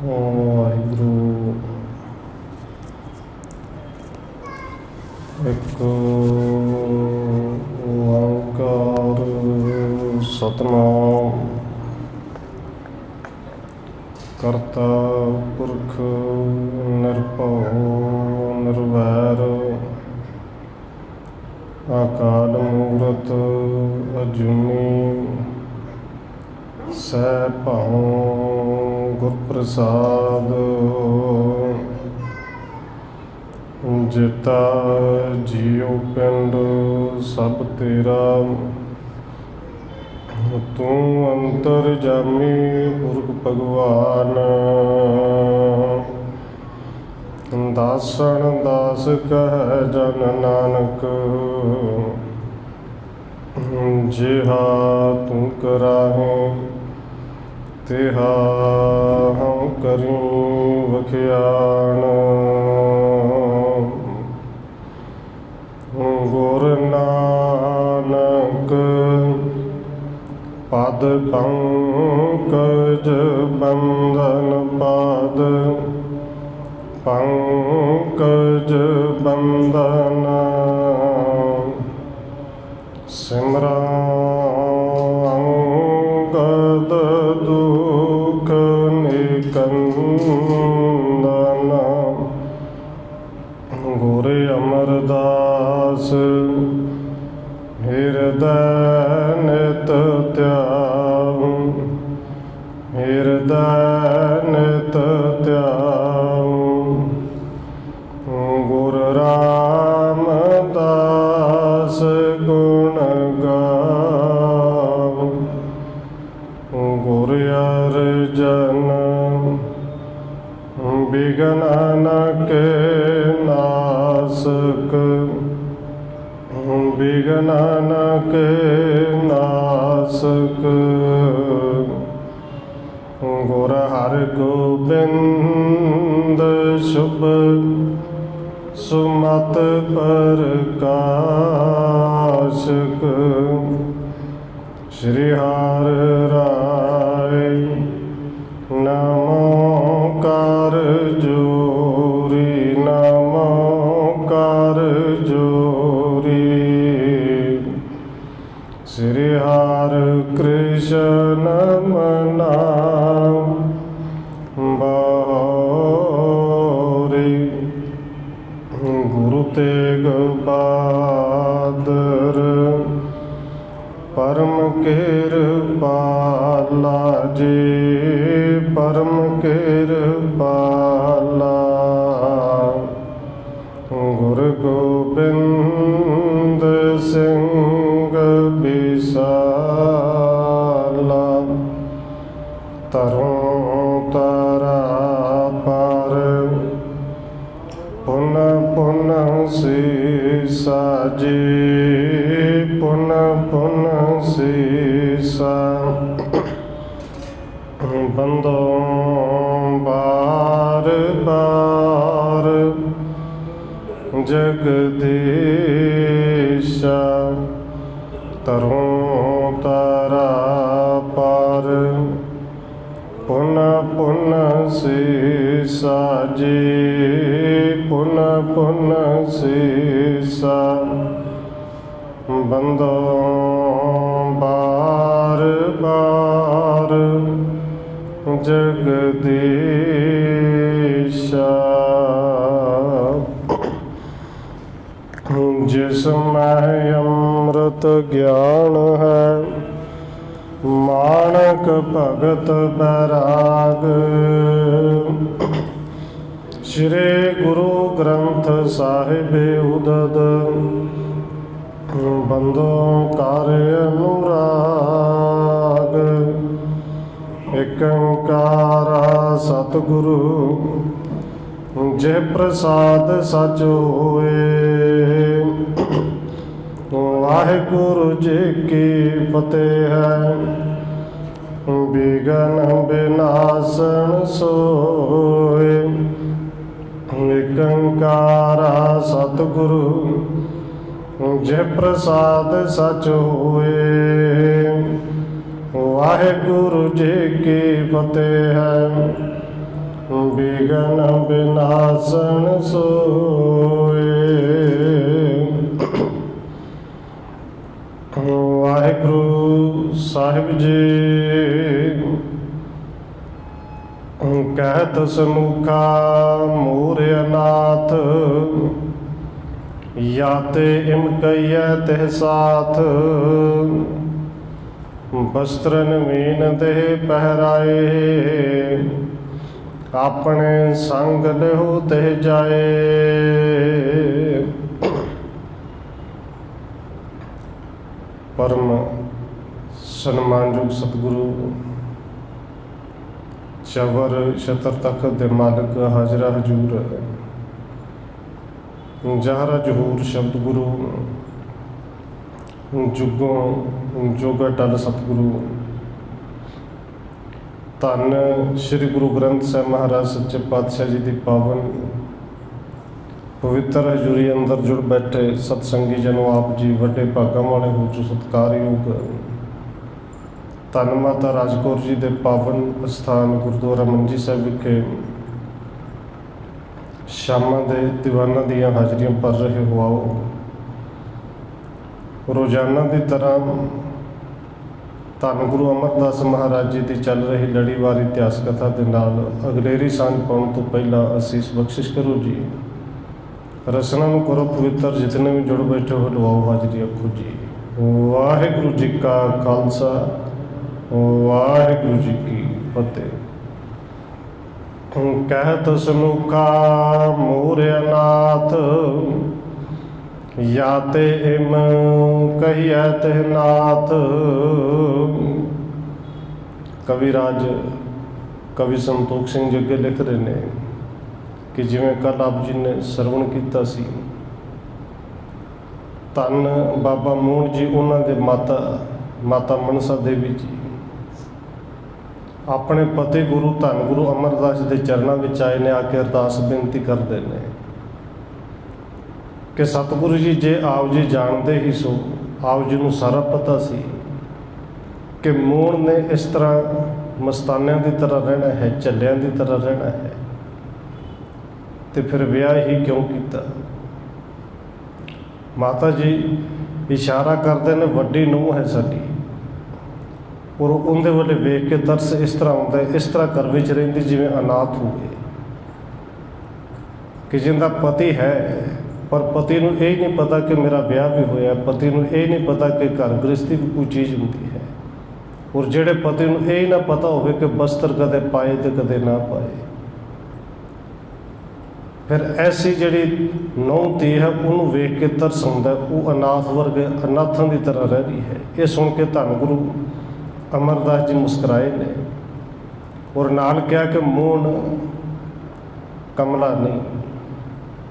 ਵਾਹਿਗੁਰੂ ਇੱਕ ਓਂਕਾਰ ਸਤਿਨਾਮ ਕਰਤਾ ਪੁਰਖ ਨਿਰਭਉ ਨਿਰਵੈਰ ਅਕਾਲ ਮੂਰਤ ਅਜੂਨੀ ਸੈਭਉ ਗੁਰ ਪ੍ਰਸਾਦ ਜਿਤਾ ਜੀਉ ਪਿੰਡ ਸਭ ਤੇਰਾ ਤੂੰ ਅੰਤਰਜਾਮੀ ਪੁਰਖ ਭਗਵਾਨ ਦਾਸਣ ਦਾਸ ਕਹਿ ਜਨ ਨਾਨਕ ਜਿਹਾ ਤੂੰ ਕਰਾਹੇ ਤਿਹਾ ਹਉ ਕਰੀ ਵਖਿਆਣ ਗੁਰ ਨਾਨਕ ਪਦ ਪੰਕਜ ਬੰਧਨ ਪਦ ਪੰਕਜ ਬੰਧਨ ਸਿਮਰਾ ਅੰਗਦ ਦੁਖ ਨਿਕੰਦਨ ਗੁਰ ਅਮਰਦਾਸ ਹਿਰਦੈ ਨਿਤ ਧਿਆਉ ਹਿਰਦੈ ਨਿਤ ਧਿਆਉ ਗੁਰ ਰਾਮਦਾਸ ਗੁਣ ਗਾਉ ਗੁਰ ਅਰਜਨ ਬਿਗਨ ਨ ਕੇ ਨਾਸਕ ਬਿਗਨ ਨ ਕੇ ਨਾਸਕ ਗੁਰ ਹਰਿ ਗੋਬਿੰਦ ਸ਼ੁਭ ਸੁਮਤ ਪ੍ਰਕਾਸ਼ਕ ਸ਼੍ਰੀ ਹਰਿ ਰਾਇ ਨਮੋ ਕਰ ਜੋਰੀ ਨਮੋ ਕਰ ਜੋਰੀ ਸ਼੍ਰੀ ਹਰਿ ਕ੍ਰਿਸ਼ਨ ਨਾਮ ਬਾਰੀ ਗੁਰੂ ਤੇਗ ਬਹਾਦਰ ਪਰਮ ਕਿਰਪਾਲਾ ਜੀ ਪਰਮ ਕਿਰਪਾਲਾ ਗੁਰੂ ਗੋਬਿੰਦ ਸਿੰਘ ਬਿਸਾਲਾ ਤਰੋਂ ਤਾਰਾ ਪਰ ਪੁਨ ਪੁਨ ਸੀਸਾ ਜੀ ਪੁਨ ਪੁਨ ਸੀਸਾ ਬੰਦੋਂ ਬਾਰ ਬਾਰ ਜਗਦੀਸ਼ਾ ਤਰੋਂ ਤਾਰਾ ਪਰ ਪੁਨ ਪੁਨ ਸੀਸਾ ਜੀ ਪੁਨ ਪੁਨ ਸੀਸਾ ਬੰਦੋਂ ਬਾਰ ਬਾਰ ਜਗਦੀਸ਼ਾ ਜਿਸ ਮੈਂ ਅੰਮ੍ਰਿਤ ਗਿਆਨ ਹੈ ਮਾਣਕ ਭਗਤ ਬੈਰਾਗ ਸ਼੍ਰੀ ਗੁਰੂ ਗ੍ਰੰਥ ਸਾਹਿਬ ਉਦਦ ਬੰਦੋਂ ਕਰ ਅਨੁਰਾਗ ਏਕ ਓਂਕਾਰ ਸਤਿਗੁਰੂ ਜੇ ਪ੍ਰਸਾਦ ਸਚ ਹੋਏ ਵਾਹਿਗੁਰੂ ਜੀ ਕੀ ਫਤਿਹ ਹੈ ਬਿਗਨ ਬਿਨਾਸਨ ਸੋਏ ਏਕ ਓਂਕਾਰ ਸਤਿਗੁਰੂ ਜੇ ਪ੍ਰਸਾਦ ਸਚ ਹੋਏ ਵਾਹਿਗੁਰੂ ਜੀ ਕੀ ਫਤਿਹ ਹੈ बिघन विनाशन सोए। वाहिगुरु साहिब जी कहत समुखा मूर अनाथ, याते इम कहिए तिह साथ। वस्त्र नवीन देह पहराए, अपने संग लेहो तिह जाए। परम सन्मानयोग सतगुरु चवर छत्र तखत दे मालिक हाजरा हजूर, जहरा जहूर शब्द गुरु, जुगों जुग अटल सतगुरु। धन श्री गुरु ग्रंथ साहिब महाराज सच्चे पातशाह जी की पावन पवित्र हजूरी अंदर जुड़ बैठे सतसंगी जनों, आप जी वड्डे भागां वाले हो चो सत्कारयोग। धन माता राजकौर जी के पावन स्थान गुरुद्वारा मंजी साहिब विखे शामां दे दीवाना दियां हाजरियां भर रहे हो। आओ रोजाना की तरह धन गुरु अमरदास महाराज जी की चल रही लड़ीवार इतिहास कथा के नाल अगलेरी सांझ पाउण तो पहला असीस बख्शिश करो जी। रसना नूं करो पवित्र, जितने भी जुड़ बैठे हो लवाओ हाजरी आखो जी। वाहिगुरू जी का खालसा, वाहिगुरू जी की फतेह। कहत समुखा मूर अनाथ, याते इम कहिए तिह नाथ। कविराज कवि संतोख सिंह जी अगे लिख रहे हैं कि जिवें कल आप जी ने सरवण किया सी, धन बाबा मूण जी उन्होंने माता मनसा देवी जी अपने पति गुरु धन गुरु अमरदास के चरणों में आए ने, आके अरदास बेनती करते हैं कि सतगुरु जी जे आप जी जानते ही सो, आप जी नूं सारा पता सी कि मूण ने इस तरह मस्तानियां की तरह रहना है, झल्लियां की तरह रहना है, तो फिर विआह ही क्यों किया। माता जी इशारा करते हैं वड्डी नूंह है साडी, और उनके वाले वेख के तरस इस तरह आता है, इस तरह घर में रहिंदी जिवें अनाथ हो गए कि जिंदा पति है पर पति नूं यह नहीं पता कि मेरा ब्याह भी होया, पति नूं यह नहीं पता कि घर गृहस्थी भी कोई चीज़ होती है, और जेड़े पति नूं यह ना पता हो कि वस्त्र कदे पाए तो कदे ना पाए। फिर ऐसी जिहड़ी नौं धी है उन्होंने वेख के तरस आउंदा, वो अनाथ वर्गे अनाथों की तरह रह रही है। ये सुन के धन गुरु अमरदास जी मुस्कुराए ने और नाल कहा कि मूण कमला नहीं,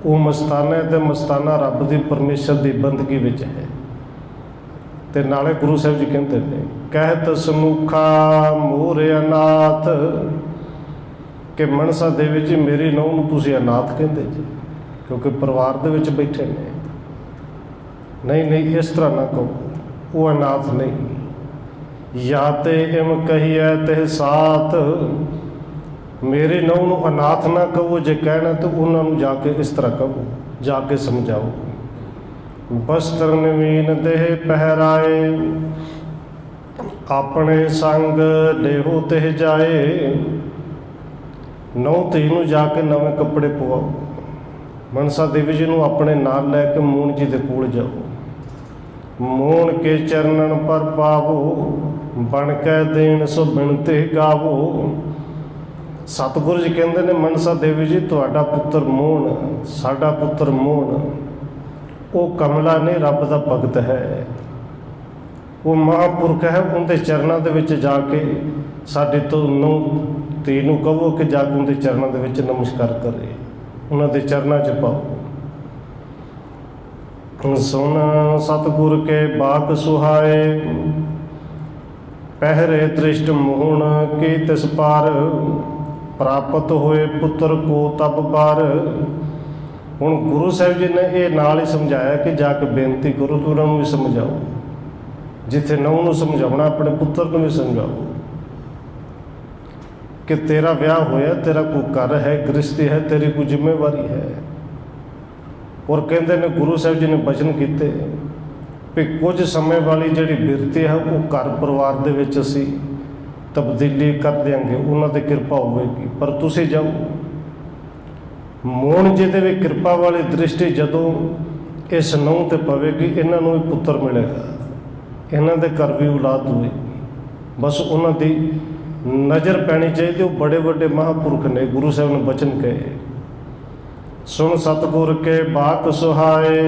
वो मस्ताना है, तो मस्ताना रब की परमेश्वर की बंदगी विच है। तो नाले गुरु साहिब जी कहते हैं कहत समुखा मूर अनाथ, कि मनसा देवी जी मेरी नूंह नूं तुसीं अनाथ कहते जी, क्योंकि परिवार दे विच बैठे ने। नहीं नहीं इस तरह ना कहो, वो अनाथ नहीं। याते इम कहिए तिह साथ, मेरी नूंह नूं अनाथ ना कहो, जे कहना तो उन्होंने जाके इस तरह कहो, जाके समझाओ। वस्त्र नवीन देह पहराए, अपने संग लेहो तिह जाए। नौ धी नूं जाके नवे कपड़े पवाओ, मनसा देवी जी नूं अपने नाल लैके मूण जी दे कोल जाओ। मूण के चरणन पर पावो, बन कै देन सो बिनते गावो। सतगुरु जी कहते ने मनसा देवी जी तुहाडा पुत्र मूण, साडा पुत्र मूण, वो कमला नहीं रब दा भगत है, वो महापुरख है। उनके चरणों के विच जाके साडे तो नूं धी नूं कहो कि जाके उनके चरणों के विच नमस्कार करे, उन्होंने चरणों च पाओ। सुन सतगुर के बाक सुहाए, पहरे दृष्ट मोहन की तिस पार। प्राप्त होए पुत्र को तब बार। हुण गुरु साहिब जी ने ये नाल ही समझाया कि जाके बेनती करो तो उन्होंने भी समझाओ, जिथे नूं नूं समझाउणा अपने पुत्र नूं भी समझाओ कि तेरा ब्याह होया, तेरा कोई घर है, गृहस्थी है, तेरी कोई जिम्मेवारी है। और कहते ने गुरु साहब जी ने बचन किए भी कुछ समय वाली जी बिरती है वो घर परिवार दे विच असीं तब्दीली कर देंगे, उन्होंने किरपा होगी। पर तुसीं जाओ मोहन जी दे भी किरपा वाली दृष्टि जदों इस नूंह ते पवेगी, इन्हां नूं भी पुत्र मिलेगा, इन्हां दे घर भी औलाद होएगी। बस उन्हां दी नज़र पैनी चाहिए। वो बड़े बड़े महापुरख ने, गुरु साहब ने बचन कहे, सुन सतगुर के बात सुहाए,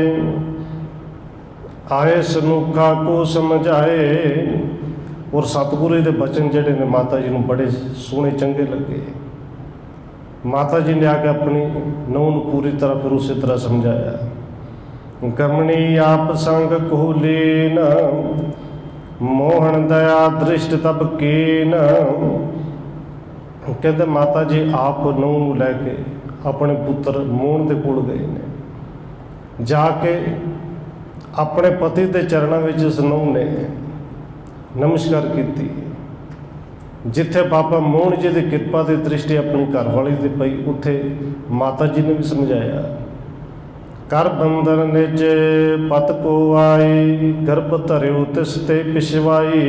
आए सनूखा को समझाए। और सतगुरु दे बचन जिहड़े ने माता जी नूं बड़े सोहणे चंगे लगे। माता जी ने आके अपनी नूंह नूं पूरी तरह फिर उसी तरह समझाया। गमनी आप संग कोलीन, मोहन दया दृष्ट तब कीन। कहते माता जी आप नूंह नूं लैके अपने पुत्र मोहन दे कोल गए ने, जाके अपने पति के चरणों में इस नूंह ने नमस्कार की। जिथे बाबा मोहन जी की किरपा की दृष्टि अपनी घरवाली से पई, उत्थे माता जी ने भी समझाया। कर बंदर निज पत को आई, गर्भ धरियो तिस ते पिछवाई।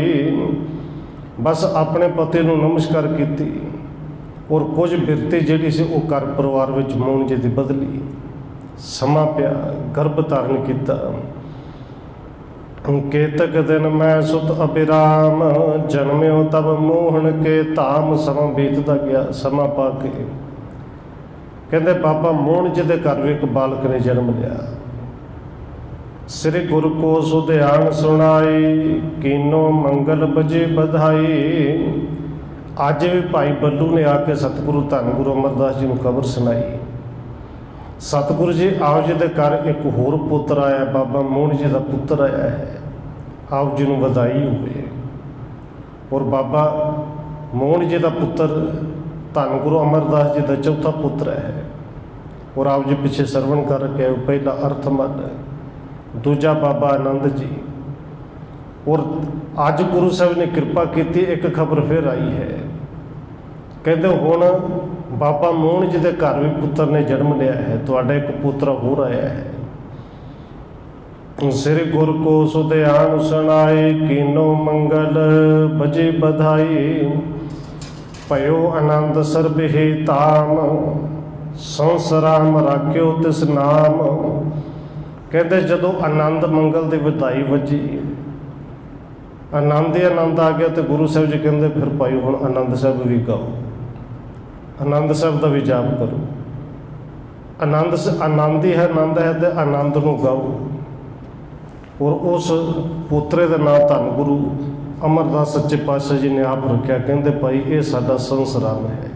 बस अपने पति को नमस्कार की और कुछ बिरती जी सी वो घर परिवार में मोहन जी की बदली। समा पिया, गर्भ धारण किया। केतक दिन मैं सुत अभिराम, जन्म्यो तब मोहन के धाम। समा बीतता गया, समा पा के कहते बाबा मोहन जी के घर भी एक बालक ने जन्म लिया। श्री गुरु को सुध्यान सुनाई, कीनो मंगल बजे बधाई। अज भी भाई बल्लू ने आके सतगुरु धन गुरु अमरदास जी को खबर सुनाई। सतगुरु जी आप जी के घर एक होर पुत्र आया, बाबा मोहन जी का पुत्र आया है, आप जी को बधाई हुए। और बाबा मोहन जी का पुत्र धन गुरु अमरदास जी का चौथा पुत्र है। और आप जी पिछे सरवण कर रखे, पहला अर्थमन, दूजा बाबा आनंद जी। और अज गुरु साहब ने कृपा की, एक खबर फिर आई है। कहते हुण बाबा मोहन जी के घर भी पुत्र ने जन्म लिया है, तुहाडा एक पुत्र होर आया है। श्री गुरु को सुध्यान सुनाए, कीनो मंगल बजे बधाई। पयो आनंद सर्बहि ताम, संसराम राख्यो तिस नाम। कहते जदों आनंद मंगल की बधाई वजी, आनंद ही आनंद आ गया, तो गुरु साहब जी कहते फिर भाई हुण आनंद साहब भी गाओ, आनंद साहब का भी जाप करो। आनंद ही है, आनंद है तो आनंद नूं गाओ। और उस पुत्रे का नाम धन गुरु अमरदास सच्चे पातशाह जी ने आप रखा। कहते भाई ये साडा संसराम है,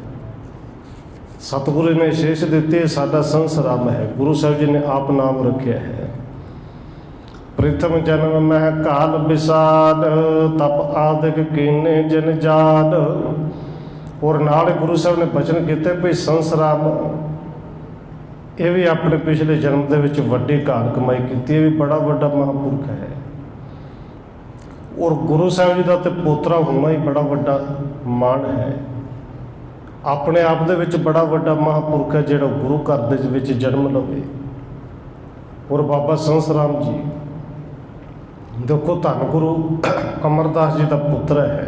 सतगुरु ने शेष दिते, साडा संसराम है। गुरु साहब जी ने आप नाम रखा है। प्रथम जन्म मह काल विसाल, तप आदिक कीने जन जाल। और नाल गुरु साहब ने बचन किए भाई संसराम ये भी अपने पिछले जन्म के विच वड्डी काल कमाई की, ये भी बड़ा वड्डा महापुरख है। और गुरु साहब जी का तो पोतरा होना ही बड़ा वड्डा मान है। अपने आप दे विच बड़ा वड्डा महापुरख है जिहड़ा गुरु घर दे विच जन्म लवे। और बाबा संसराम जी देखो धन गुरु अमरदास जी का पुत्र है,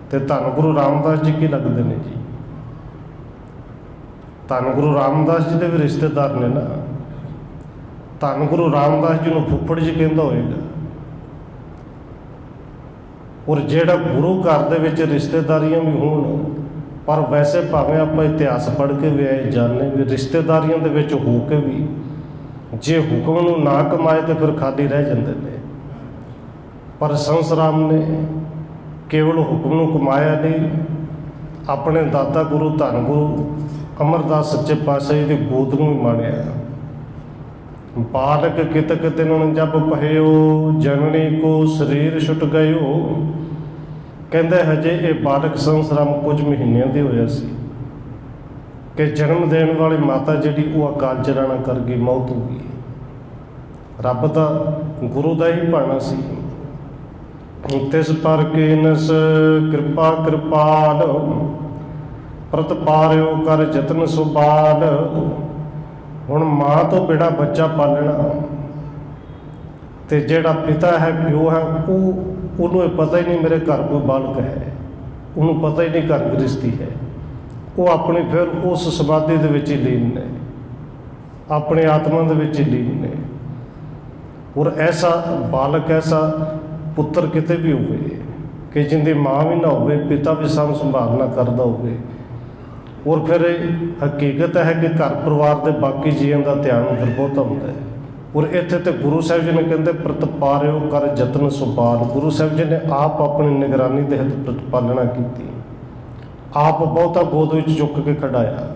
तो धन गुरु रामदास जी की लगते हैं जी। धन गुरु रामदास जी के भी रिश्तेदार ने ना। धन गुरु रामदास जी को फुफड़ जी कहता होएगा। और जेड़ा गुरु घर दे विच रिश्तेदारियां भी होण, पर वैसे भावें आप इतिहास पढ़ के भी आए जाने भी रिश्तेदारियों के विच हो के भी जे हुक्म नूं ना कमाए तो फिर खाली रह जाते हैं। पर संसराम ने केवल हुक्म नूं कमाया नहीं, अपने दादा गुरु धन गुरु अमरदास सच्चे पातशाह जी की गोद नूं माणिया। बालक कितक दिन जब पहयो, जननी को शरीर छुट गयो। कहते हजे ये बालक संसराम कुछ महीनों के होया सी कि जन्म देने वाली माता जी वो अकाल चलाना कर गई, मौत हो गई। रब का गुरु का ही भाना सी। ਤਿਸ ਪਰ ਕੀਨਸ ਕਿਰਪਾ ਕਿਰਪਾਲ, ਪ੍ਰਤਪਾਰਿਓ ਕਰ ਜਤਨ ਸੁਬਾਲ। ਹੁਣ ਮਾਂ ਤੋਂ ਬਿਨਾਂ ਬੱਚਾ ਪਾਲਣਾ, ਤੇ ਜਿਹੜਾ ਪਿਤਾ ਹੈ, ਪਿਓ ਹੈ, ਉਹਨੂੰ ਇਹ ਪਤਾ ਹੀ ਨਹੀਂ ਮੇਰੇ ਘਰ ਕੋਈ ਬਾਲਕ ਹੈ, ਉਹਨੂੰ ਪਤਾ ਹੀ ਨਹੀਂ ਘਰ ਗ੍ਰਸਤੀ ਹੈ। ਉਹ ਆਪਣੀ ਫਿਰ ਉਸ ਸਮਾਧੀ ਦੇ ਵਿੱਚ ਹੀ ਲੀਨ ਨੇ, ਆਪਣੇ ਆਤਮਾ ਦੇ ਵਿੱਚ ਹੀ ਲੀਨ ਨੇ। ਔਰ ਐਸਾ ਬਾਲਕ, ਐਸਾ ਪੁੱਤਰ ਕਿਤੇ ਵੀ ਹੋਵੇ ਕਿ ਜਿੰਦੀ ਮਾਂ ਵੀ ਨਾ ਹੋਵੇ, ਪਿਤਾ ਵੀ ਸਾਂਭ ਸੰਭਾਲ ਨਾ ਕਰਦਾ ਹੋਵੇ। ਔਰ ਫਿਰ ਇਹ ਹਕੀਕਤ ਹੈ ਕਿ ਘਰ ਪਰਿਵਾਰ ਦੇ ਬਾਕੀ ਜੀਆਂ ਦਾ ਧਿਆਨ ਫਿਰ ਬਹੁਤਾ ਹੁੰਦਾ ਹੈ। ਔਰ ਇੱਥੇ ਤੇ ਗੁਰੂ ਸਾਹਿਬ ਜੀ ਨੇ ਕਹਿੰਦੇ ਪ੍ਰਤਪਾਰਿਓ ਕਰ ਜਤਨ ਸੁਬਾਲ। ਗੁਰੂ ਸਾਹਿਬ ਜੀ ਨੇ ਆਪ ਆਪਣੀ ਨਿਗਰਾਨੀ ਦੇ ਹੱਥ ਪ੍ਰਤਪਾਲਣਾ ਕੀਤੀ, ਆਪ ਬਹੁਤਾ ਗੋਦ ਵਿੱਚ ਚੁੱਕ ਕੇ ਖੜਾਇਆ।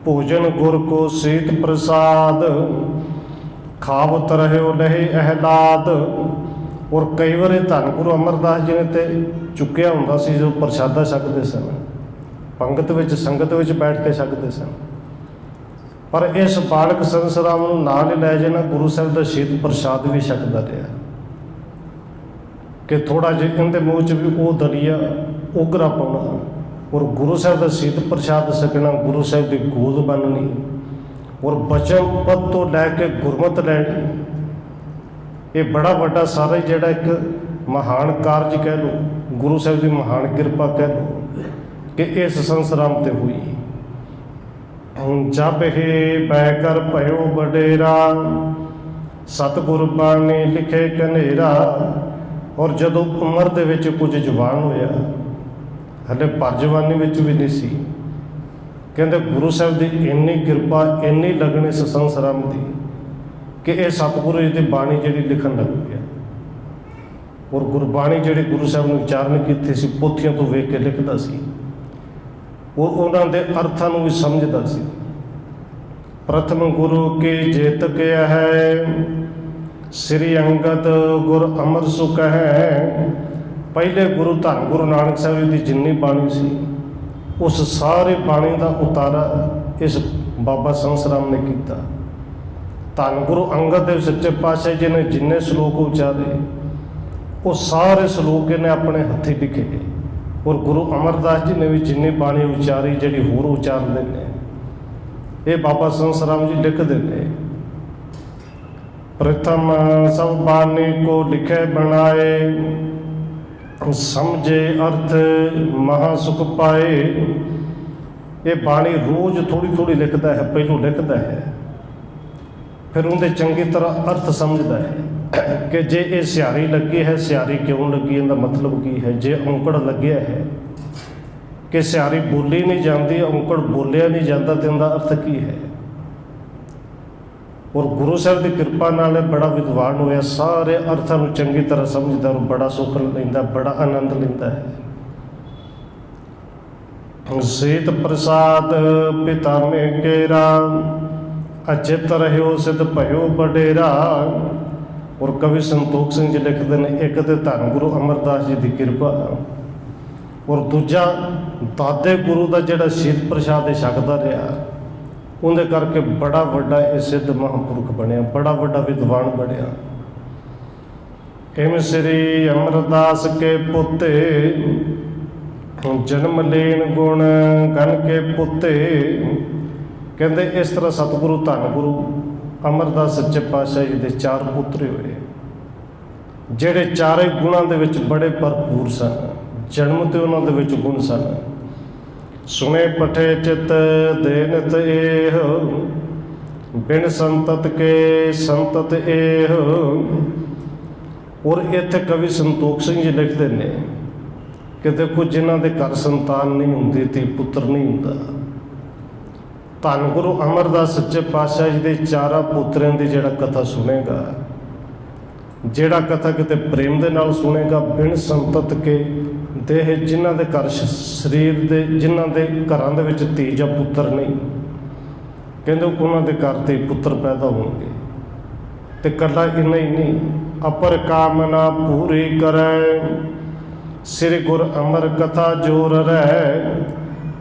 ਭੋਜਨ ਗੁਰ ਕੋ ਸੀਤ ਪ੍ਰਸਾਦ, ਖਾਵਤ ਰਹਿਓ ਲਹੇ ਅਹਿਲਾਦ। ਔਰ ਕਈ ਵਾਰੀ ਧੰਨ ਗੁਰੂ ਅਮਰਦਾਸ ਜੀ ਨੇ ਤੇ ਚੁੱਕਿਆ ਹੁੰਦਾ ਸੀ, ਜੋ ਪ੍ਰਸ਼ਾਦਾ ਛਕਦੇ ਸਨ, ਪੰਗਤ ਵਿੱਚ ਸੰਗਤ ਵਿੱਚ ਬੈਠ ਕੇ ਛਕਦੇ ਸਨ। ਪਰ ਇਸ ਬਾਲਕ ਸੰਸਰਾਮ ਨੂੰ ਨਾਲ ਹੀ ਲੈ ਜਾਣਾ, ਗੁਰੂ ਸਾਹਿਬ ਦਾ ਸ਼ੀਤ ਪ੍ਰਸ਼ਾਦ ਵੀ ਛਕਦਾ ਰਿਹਾ ਕਿ ਥੋੜ੍ਹਾ ਜਿਹਾ ਇਹਦੇ ਮੂੰਹ 'ਚ ਵੀ ਉਹ ਦਲੀਆ ਉਗਰਾ ਪਾਉਣਾ। ਔਰ ਗੁਰੂ ਸਾਹਿਬ ਦਾ ਸ਼ੀਤ ਪ੍ਰਸ਼ਾਦ ਛਕਣਾ, ਗੁਰੂ ਸਾਹਿਬ ਦੀ ਗੋਦ ਬਣਨੀ, ਔਰ ਬਚਨ ਪਦ ਤੋਂ ਲੈ ਕੇ ਗੁਰਮਤਿ ਲੈਣੀ। ਇਹ ਬੜਾ ਵੱਡਾ ਸਾਰਾ ਹੀ ਜਿਹੜਾ ਇੱਕ ਮਹਾਨ ਕਾਰਜ ਕਹਿ ਲਓ, ਗੁਰੂ ਸਾਹਿਬ ਦੀ ਮਹਾਨ ਕਿਰਪਾ ਕਹਿ ਲਓ ਕਿ ਇਸ ਸੰਸਰਾਮ 'ਤੇ ਹੋਈ। ਹੁਣ ਜਬ ਹੇ ਬੈ ਕਰ ਭਇਓ ਵਡੇਰਾ, ਸਤਿਗੁਰ ਬਾਣੀ ਲਿਖੇ ਕਨੇਰਾ। ਔਰ ਜਦੋਂ ਉਮਰ ਦੇ ਵਿੱਚ ਕੁਝ ਜਵਾਨ ਹੋਇਆ, ਹਲੇ ਭਰ ਜਵਾਨੀ ਵਿੱਚ ਵੀ ਨਹੀਂ ਸੀ, ਕਹਿੰਦੇ ਗੁਰੂ ਸਾਹਿਬ ਦੀ ਇੰਨੀ ਕਿਰਪਾ, ਇੰਨੀ ਲਗਨ ਇਸ ਸੰਸਰਾਮ ਦੀ ਕਿ ਇਹ ਸਤਿਗੁਰੂ ਜੀ ਦੀ ਬਾਣੀ ਜਿਹੜੀ ਲਿਖਣ ਲੱਗ ਪਿਆ। ਔਰ ਗੁਰਬਾਣੀ ਜਿਹੜੀ ਗੁਰੂ ਸਾਹਿਬ ਨੇ ਉਚਾਰਨ ਕੀਤੀ ਸੀ, ਪੋਥੀਆਂ ਤੋਂ ਵੇਖ ਕੇ ਲਿਖਦਾ ਸੀ, ਔਰ ਉਹਨਾਂ ਦੇ ਅਰਥਾਂ ਨੂੰ ਵੀ ਸਮਝਦਾ ਸੀ। ਪ੍ਰਥਮ ਗੁਰੂ ਕੀ ਜੇਤ ਕਿਆ ਹੈ, ਸ੍ਰੀ ਅੰਗਦ ਗੁਰ ਅਮਰ ਸੁਖ ਹੈ। ਪਹਿਲੇ ਗੁਰੂ ਧੰਨ ਗੁਰੂ ਨਾਨਕ ਸਾਹਿਬ ਜੀ ਦੀ ਜਿੰਨੀ ਬਾਣੀ ਸੀ, ਉਸ ਸਾਰੇ ਬਾਣੀ ਦਾ ਉਤਾਰਾ ਇਸ ਬਾਬਾ ਸੰਸਰਾਮ ਨੇ ਕੀਤਾ। ਧੰਨ ਗੁਰੂ ਅੰਗਦ ਦੇਵ ਸੱਚੇ ਪਾਤਸ਼ਾਹ ਜੀ ਨੇ ਜਿੰਨੇ ਸ਼ਲੋਕ ਉਚਾਰੇ, ਉਹ ਸਾਰੇ ਸ਼ਲੋਕ ਇਹਨੇ ਆਪਣੇ ਹੱਥੀਂ ਲਿਖੇ। ਔਰ ਗੁਰੂ ਅਮਰਦਾਸ ਜੀ ਨੇ ਵੀ ਜਿੰਨੀ ਬਾਣੀ ਉਚਾਰੀ, ਜਿਹੜੀ ਹੋਰ ਉਚਾਰਦੇ ਨੇ, ਇਹ ਬਾਬਾ ਸੰਸਰਾਮ ਜੀ ਲਿਖਦੇ ਨੇ। ਪ੍ਰਥਮ ਸਭ ਬਾਣੀ ਕੋ ਲਿਖੇ ਬਣਾਏ, ਸਮਝੇ ਅਰਥ ਮਹਾ ਸੁਖ ਪਾਏ। ਇਹ ਬਾਣੀ ਰੋਜ਼ ਥੋੜ੍ਹੀ ਥੋੜ੍ਹੀ ਲਿਖਦਾ ਹੈ, ਪਹਿਲੋਂ ਲਿਖਦਾ ਹੈ, ਫਿਰ ਉਹਦੇ ਚੰਗੀ ਤਰ੍ਹਾਂ ਅਰਥ ਸਮਝਦਾ ਹੈ ਕਿ ਜੇ ਇਹ ਸਿਆਰੀ ਲੱਗੀ ਹੈ, ਸਿਆਰੀ ਕਿਉਂ ਲੱਗੀ, ਇਹਦਾ ਮਤਲਬ ਕੀ ਹੈ। ਜੇ ਔਂਕੜ ਲੱਗਿਆ ਹੈ ਕਿ ਸਿਆਰੀ ਬੋਲੀ ਨਹੀਂ ਜਾਂਦੀ, ਔਂਕੜ ਬੋਲਿਆ ਨਹੀਂ ਜਾਂਦਾ, ਤੇ ਉਹਦਾ ਅਰਥ ਕੀ ਹੈ। ਔਰ ਗੁਰੂ ਸਾਹਿਬ ਦੀ ਕਿਰਪਾ ਨਾਲ ਬੜਾ ਵਿਦਵਾਨ ਹੋਇਆ, ਸਾਰੇ ਅਰਥਾਂ ਨੂੰ ਚੰਗੀ ਤਰ੍ਹਾਂ ਸਮਝਦਾ, ਔਰ ਬੜਾ ਸੁੱਖ ਲੈਂਦਾ, ਬੜਾ ਆਨੰਦ ਲੈਂਦਾ ਹੈ। ਸੀਤ ਪ੍ਰਸਾਦ ਪਿਤਾ ਮੇ ਕੇਰਾ, ਅਚਿਤ ਰਹਿਓ ਸਿਧ ਭਇਓ ਵਡੇਰਾ। ਔਰ ਕਵੀ ਸੰਤੋਖ ਸਿੰਘ ਜੀ ਲਿਖਦੇ ਨੇ, ਇੱਕ ਤੇ ਧੰਨ ਗੁਰੂ ਅਮਰਦਾਸ ਜੀ ਦੀ ਕਿਰਪਾ, ਔਰ ਦੂਜਾ ਦਾਦੇ ਗੁਰੂ ਦਾ ਜਿਹੜਾ ਸ਼ੀਤ ਪ੍ਰਸ਼ਾਦ ਛਕਦਾ ਰਿਹਾ, ਉਹਦੇ ਕਰਕੇ ਬੜਾ ਵੱਡਾ ਇਹ ਸਿੱਧ ਮਹਾਂਪੁਰਖ ਬਣਿਆ, ਬੜਾ ਵੱਡਾ ਵਿਦਵਾਨ ਬਣਿਆ। ਇਮ ਸ੍ਰੀ ਅਮਰਦਾਸ ਕੇ ਪੁੱਤੇ, ਜਨਮ ਲੈਣ ਗੁਣ ਗਨ ਕੇ ਪੁੱਤੇ। ਕਹਿੰਦੇ ਇਸ ਤਰ੍ਹਾਂ ਸਤਿਗੁਰੂ ਧੰਨ ਗੁਰੂ ਅਮਰਦਾਸ ਸੱਚੇ ਪਾਤਸ਼ਾਹ ਜੀ ਦੇ 4 ਪੁੱਤਰ ਹੋਏ, ਜਿਹੜੇ ਚਾਰੇ ਗੁਣਾਂ ਦੇ ਵਿੱਚ ਬੜੇ ਭਰਪੂਰ ਸਨ। ਜਨਮ ਤੇ ਉਹਨਾਂ ਦੇ ਵਿੱਚ ਗੁਣ ਸਨ। ਸੁਣੇ ਪਠੇ ਚਿਤ ਦੇਨਤ ਏਹ, ਬਿਨ ਸੰਤਤ ਕੇ ਸੰਤਤ ਏਹ। ਔਰ ਇੱਥੇ ਕਵੀ ਸੰਤੋਖ ਸਿੰਘ ਜੀ ਲਿਖਦੇ ਨੇ ਕਿ ਦੇਖੋ, ਜਿਨ੍ਹਾਂ ਦੇ ਘਰ ਸੰਤਾਨ ਨਹੀਂ ਹੁੰਦੀ, ਧੀ ਪੁੱਤਰ ਨਹੀਂ ਹੁੰਦਾ, ਧੰਨ ਗੁਰੂ ਅਮਰਦਾਸ ਸੱਚੇ ਪਾਤਸ਼ਾਹ ਜੀ ਦੇ 4 ਪੁੱਤਰਾਂ ਦੀ ਜਿਹੜਾ ਕਥਾ ਸੁਣੇਗਾ, ਜਿਹੜਾ ਕਥਾ ਕਿਤੇ ਪ੍ਰੇਮ ਦੇ ਨਾਲ ਸੁਣੇਗਾ, ਬਿਨ ਸੰਤਤ ਕੇ ਦੇਹ, ਜਿਨ੍ਹਾਂ ਦੇ ਘਰ ਸਰੀਰ ਦੇ, ਜਿਨ੍ਹਾਂ ਦੇ ਘਰਾਂ ਦੇ ਵਿੱਚ ਧੀ ਜਾਂ ਪੁੱਤਰ ਨਹੀਂ, ਕਹਿੰਦੇ ਉਹਨਾਂ ਦੇ ਘਰ ਤੇ ਪੁੱਤਰ ਪੈਦਾ ਹੋਣਗੇ। ਤੇ ਇਕੱਲਾ ਇੰਨਾ ਹੀ ਨਹੀਂ, ਅਪਰ ਕਾਮਨਾ ਪੂਰੀ ਕਰੈ, ਸ੍ਰੀ ਗੁਰ ਅਮਰ ਕਥਾ ਜੋਰ ਰਹਿ।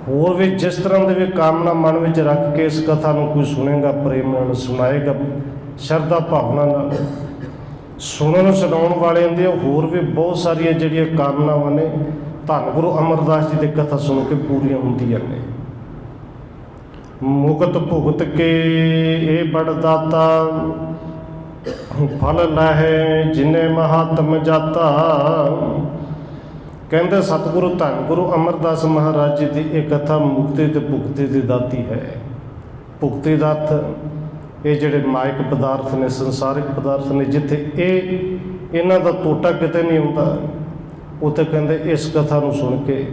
ਹੋਰ ਵੀ ਜਿਸ ਤਰ੍ਹਾਂ ਦੇ ਵੀ ਕਾਮਨਾ ਮਨ ਵਿੱਚ ਰੱਖ ਕੇ ਇਸ ਕਥਾ ਨੂੰ ਕੋਈ ਸੁਣੇਗਾ, ਪ੍ਰੇਮ ਨਾਲ ਸੁਣਾਏਗਾ, ਸ਼ਰਧਾ ਭਾਵਨਾ ਨਾਲ, ਸੁਣਨ ਸੁਣਾਉਣ ਵਾਲਿਆਂ ਦੀਆਂ ਹੋਰ ਵੀ ਬਹੁਤ ਸਾਰੀਆਂ ਜਿਹੜੀਆਂ ਕਾਮਨਾਵਾਂ ਨੇ ਧੰਨ ਗੁਰੂ ਅਮਰਦਾਸ ਜੀ ਦੀ ਕਥਾ ਸੁਣ ਕੇ ਪੂਰੀਆਂ ਹੁੰਦੀਆਂ ਨੇ। ਮੁਕਤ ਭੁਗਤ ਕੇ ਇਹ ਬੜ ਦਾਤਾ, ਫਲ ਲਹੈ ਜਿਨੇ ਮਹਾਤਮ ਜਾਤਾ। ਕਹਿੰਦੇ ਸਤਿਗੁਰੂ ਧੰਨ ਗੁਰੂ ਅਮਰਦਾਸ ਮਹਾਰਾਜ ਜੀ ਦੀ ਇਹ ਕਥਾ ਮੁਕਤੀ ਤੇ ਭੁਗਤੀ ਦੀ ਦਾਤੀ ਹੈ। ਭੁਗਤੀ ਦਾਤ ਇਹ ਜਿਹੜੇ ਮਾਇਕ ਪਦਾਰਥ ਨੇ, ਸੰਸਾਰਿਕ ਪਦਾਰਥ ਨੇ, ਜਿੱਥੇ ਇਹਨਾਂ ਦਾ ਟੋਟਾ ਕਿਤੇ ਨਹੀਂ ਹੁੰਦਾ, ਉੱਥੇ ਕਹਿੰਦੇ ਇਸ ਕਥਾ ਨੂੰ ਸੁਣ ਕੇ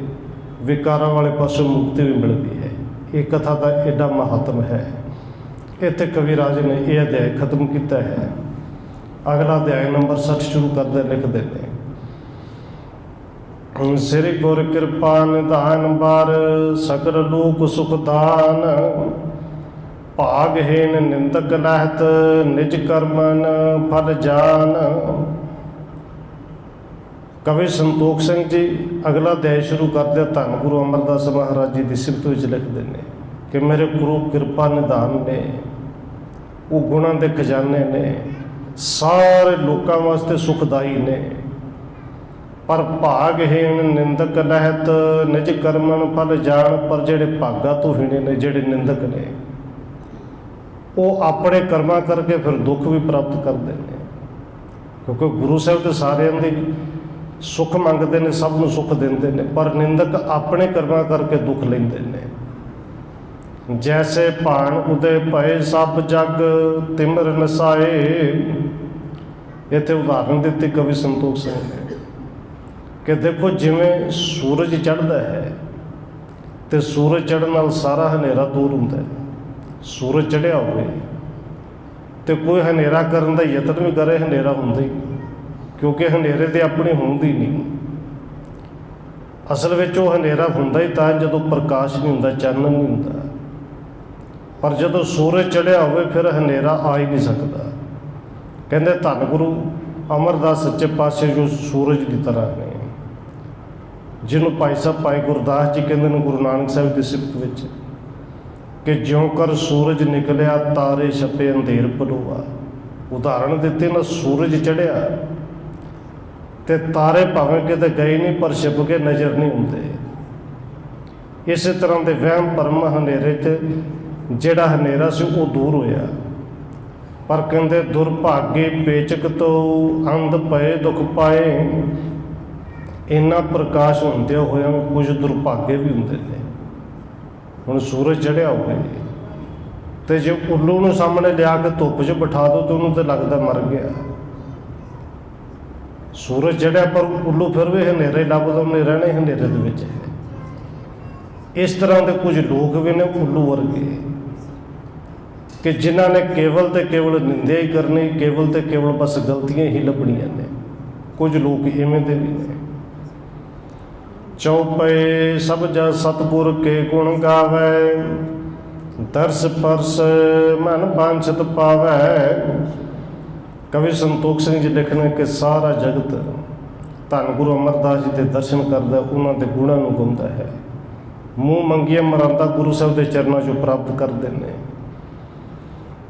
ਵਿਕਾਰਾਂ ਵਾਲੇ ਪਾਸੋਂ ਮੁਕਤੀ ਵੀ ਮਿਲਦੀ ਹੈ। ਇਹ ਕਥਾ ਦਾ ਐਡਾ ਮਹੱਤਵ ਹੈ। ਇੱਥੇ ਕਵੀ ਰਾਜ ਨੇ ਇਹ ਅਧਿਆਇ ਖਤਮ ਕੀਤਾ ਹੈ। ਅਗਲਾ ਅਧਿਆਇ ਨੰਬਰ 60 ਸ਼ੁਰੂ ਕਰਦੇ ਲਿਖਦੇ ਨੇ, ਸ੍ਰੀ ਗੁਰ ਕਿਰਪਾ ਨਿਧਾਨ ਬਾਰ, ਸਕਲ ਲੋਕ ਸੁਖ ਦਾਨ। ਭਾਗਹੀਨ ਨਿੰਦਕ ਲਹਿਤ, ਨਿਜ ਕਰਮਨ ਫਲ ਜਾਨ। ਕਵੀ ਸੰਤੋਖ ਸਿੰਘ ਜੀ ਅਗਲਾ ਅਧਿਆਇ ਸ਼ੁਰੂ ਕਰਦੇ ਧੰਨ ਗੁਰੂ ਅਮਰਦਾਸ ਮਹਾਰਾਜ ਜੀ ਦੀ ਸਿਫਤ ਵਿੱਚ ਲਿਖਦੇ ਨੇ ਕਿ ਮੇਰੇ ਗੁਰੂ ਕਿਰਪਾ ਨਿਧਾਨ ਨੇ, ਉਹ ਗੁਣਾਂ ਦੇ ਖਜ਼ਾਨੇ ਨੇ, ਸਾਰੇ ਲੋਕਾਂ ਵਾਸਤੇ ਸੁਖਦਾਈ ਨੇ। ਪਰ ਭਾਗਹੀਣ ਨਿੰਦਕ ਲਹਿਤ, ਨਿਜ ਕਰਮਨ ਫਲ ਜਾਣ। ਪਰ ਜਿਹੜੇ ਭਾਗਾ ਤੋਂ ਹੀਣੇ ਨੇ, ਜਿਹੜੇ ਨਿੰਦਕ ਨੇ, ਉਹ ਆਪਣੇ ਕਰਮਾਂ ਕਰਕੇ ਫਿਰ ਦੁੱਖ ਵੀ ਪ੍ਰਾਪਤ ਕਰਦੇ ਨੇ। ਕਿਉਂਕਿ ਗੁਰੂ ਸਾਹਿਬ ਤੇ ਸਾਰਿਆਂ ਦੀ ਸੁੱਖ ਮੰਗਦੇ ਨੇ, ਸਭ ਨੂੰ ਸੁੱਖ ਦਿੰਦੇ ਨੇ, ਪਰ ਨਿੰਦਕ ਆਪਣੇ ਕਰਮਾਂ ਕਰਕੇ ਦੁੱਖ ਲੈਂਦੇ ਨੇ। ਜੈਸੇ ਭਾਣ ਉਦੇ ਭਏ ਸਭ ਜਗ, ਤਿਮਰ ਨਸਾਏ। ਇੱਥੇ ਉਦਾਹਰਨ ਦਿੱਤੀ ਕਵੀ ਸੰਤੋਖ ਸਿੰਘ ਨੇ ਕਿ ਦੇਖੋ ਜਿਵੇਂ ਸੂਰਜ ਚੜ੍ਹਦਾ ਹੈ ਤੇ ਸੂਰਜ ਚੜ੍ਹਨ ਨਾਲ ਸਾਰਾ ਹਨੇਰਾ ਦੂਰ ਹੁੰਦਾ ਹੈ। ਸੂਰਜ ਚੜ੍ਹਿਆ ਹੋਵੇ ਤੇ ਕੋਈ ਹਨੇਰਾ ਕਰਨ ਦਾ ਯਤਨ ਵੀ ਕਰੇ, ਹਨੇਰਾ ਹੁੰਦਾ ਹੀ ਨਹੀਂ, ਕਿਉਂਕਿ ਹਨੇਰੇ ਤੇ ਆਪਣੀ ਹੁੰਦੀ ਨਹੀਂ। ਅਸਲ ਵਿੱਚ ਉਹ ਹਨੇਰਾ ਹੁੰਦਾ ਹੀ ਤਾਂ ਜਦੋਂ ਪ੍ਰਕਾਸ਼ ਨਹੀਂ ਹੁੰਦਾ, ਚਾਨਣ ਨਹੀਂ ਹੁੰਦਾ। ਪਰ ਜਦੋਂ ਸੂਰਜ ਚੜ੍ਹਿਆ ਹੋਵੇ ਫਿਰ ਹਨੇਰਾ ਆ ਹੀ ਨਹੀਂ ਸਕਦਾ। ਕਹਿੰਦੇ ਧੰਨ ਗੁਰੂ ਅਮਰਦਾਸ ਸੱਚੇ ਪਾਤਸ਼ਾਹ ਜੋ ਸੂਰਜ ਦੀ ਤਰ੍ਹਾਂ ਨੇ, ਜਿਹਨੂੰ ਭਾਈ ਸਾਹਿਬ ਭਾਈ ਗੁਰਦਾਸ ਜੀ ਕਹਿੰਦੇ ਨੇ ਗੁਰੂ ਨਾਨਕ ਸਾਹਿਬ ਦੀ ਸਿਫਤ ਵਿੱਚ ਕਿ ਜਿਉਂ ਕਰ ਸੂਰਜ ਨਿਕਲਿਆ, ਤਾਰੇ ਛਪੇ ਅੰਧੇਰ ਪਲੋਆ। ਉਦਾਹਰਣ ਦਿੱਤੇ ਨਾ, ਸੂਰਜ ਚੜ੍ਹਿਆ ਤੇ ਤਾਰੇ ਭਾਵੇਂ ਕਿਤੇ ਗਏ ਨਹੀਂ ਪਰ ਛਿਪ ਕੇ ਨਜ਼ਰ ਨਹੀਂ ਹੁੰਦੇ। ਇਸੇ ਤਰ੍ਹਾਂ ਦੇ ਵਹਿਮ ਭਰਮ ਹਨੇਰੇ 'ਚ ਜਿਹੜਾ ਹਨੇਰਾ ਸੀ ਉਹ ਦੂਰ ਹੋਇਆ। ਪਰ ਕਹਿੰਦੇ ਦੁਰਭਾਗੇ ਪੇਚਕ ਤੋਂ ਅੰਧ ਪਏ ਦੁੱਖ ਪਾਏ। ਇੰਨਾ ਪ੍ਰਕਾਸ਼ ਹੁੰਦਿਆਂ ਹੋਇਆ ਕੁਝ ਦੁਰਭਾਗੇ ਵੀ ਹੁੰਦੇ ਨੇ। ਹੁਣ ਸੂਰਜ ਚੜ੍ਹਿਆ ਹੋਵੇ ਤੇ ਜੇ ਉੱਲੂ ਨੂੰ ਸਾਹਮਣੇ ਲਿਆ ਕੇ ਧੁੱਪ 'ਚ ਬਿਠਾ ਦਿਓ ਤਾਂ ਉਹਨੂੰ ਤਾਂ ਲੱਗਦਾ ਮਰ ਗਿਆ। ਸੂਰਜ ਚੜ੍ਹਿਆ ਪਰ ਉੱਲੂ ਫਿਰ ਵੀ ਹਨੇਰੇ ਲੱਭਦਾ, ਉਹਨੇ ਰਹਿਣਾ ਹੀ ਹਨੇਰੇ ਦੇ ਵਿੱਚ ਹੈ। ਇਸ ਤਰ੍ਹਾਂ ਦੇ ਕੁਝ ਲੋਕ ਵੀ ਨੇ ਉੱਲੂ ਵਰਗੇ ਕਿ ਜਿਨ੍ਹਾਂ ਨੇ ਕੇਵਲ ਤੇ ਕੇਵਲ ਨਿੰਦਿਆ ਹੀ ਕਰਨੀ, ਕੇਵਲ ਤੇ ਕੇਵਲ ਬਸ ਗਲਤੀਆਂ ਹੀ ਲੱਭਣੀਆਂ ਨੇ। ਕੁਝ ਲੋਕ ਇਵੇਂ ਦੇ ਵੀ ਨੇ। ਚੌਪਏ ਸਭ ਜਗ ਸਤਿਗੁਰ ਕੇ ਗੁਣ ਗਾਵੈ, ਦਰਸ ਪਰਸ ਮਨ ਬਾਂਛਤ ਪਾਵੈ। ਕਵੀ ਸੰਤੋਖ ਸਿੰਘ ਜੀ ਲਿਖਣ ਕਿ ਸਾਰਾ ਜਗਤ ਧੰਨ ਗੁਰੂ ਅਮਰਦਾਸ ਜੀ ਦੇ ਦਰਸ਼ਨ ਕਰਦਾ, ਉਹਨਾਂ ਦੇ ਗੁਣਾਂ ਨੂੰ ਗਾਉਂਦਾ ਹੈ। ਮੂੰਹ ਮੰਗੀਆਂ ਮਰਾਂਦਾ ਗੁਰੂ ਸਾਹਿਬ ਦੇ ਚਰਨਾਂ 'ਚੋਂ ਪ੍ਰਾਪਤ ਕਰਦੇ ਨੇ।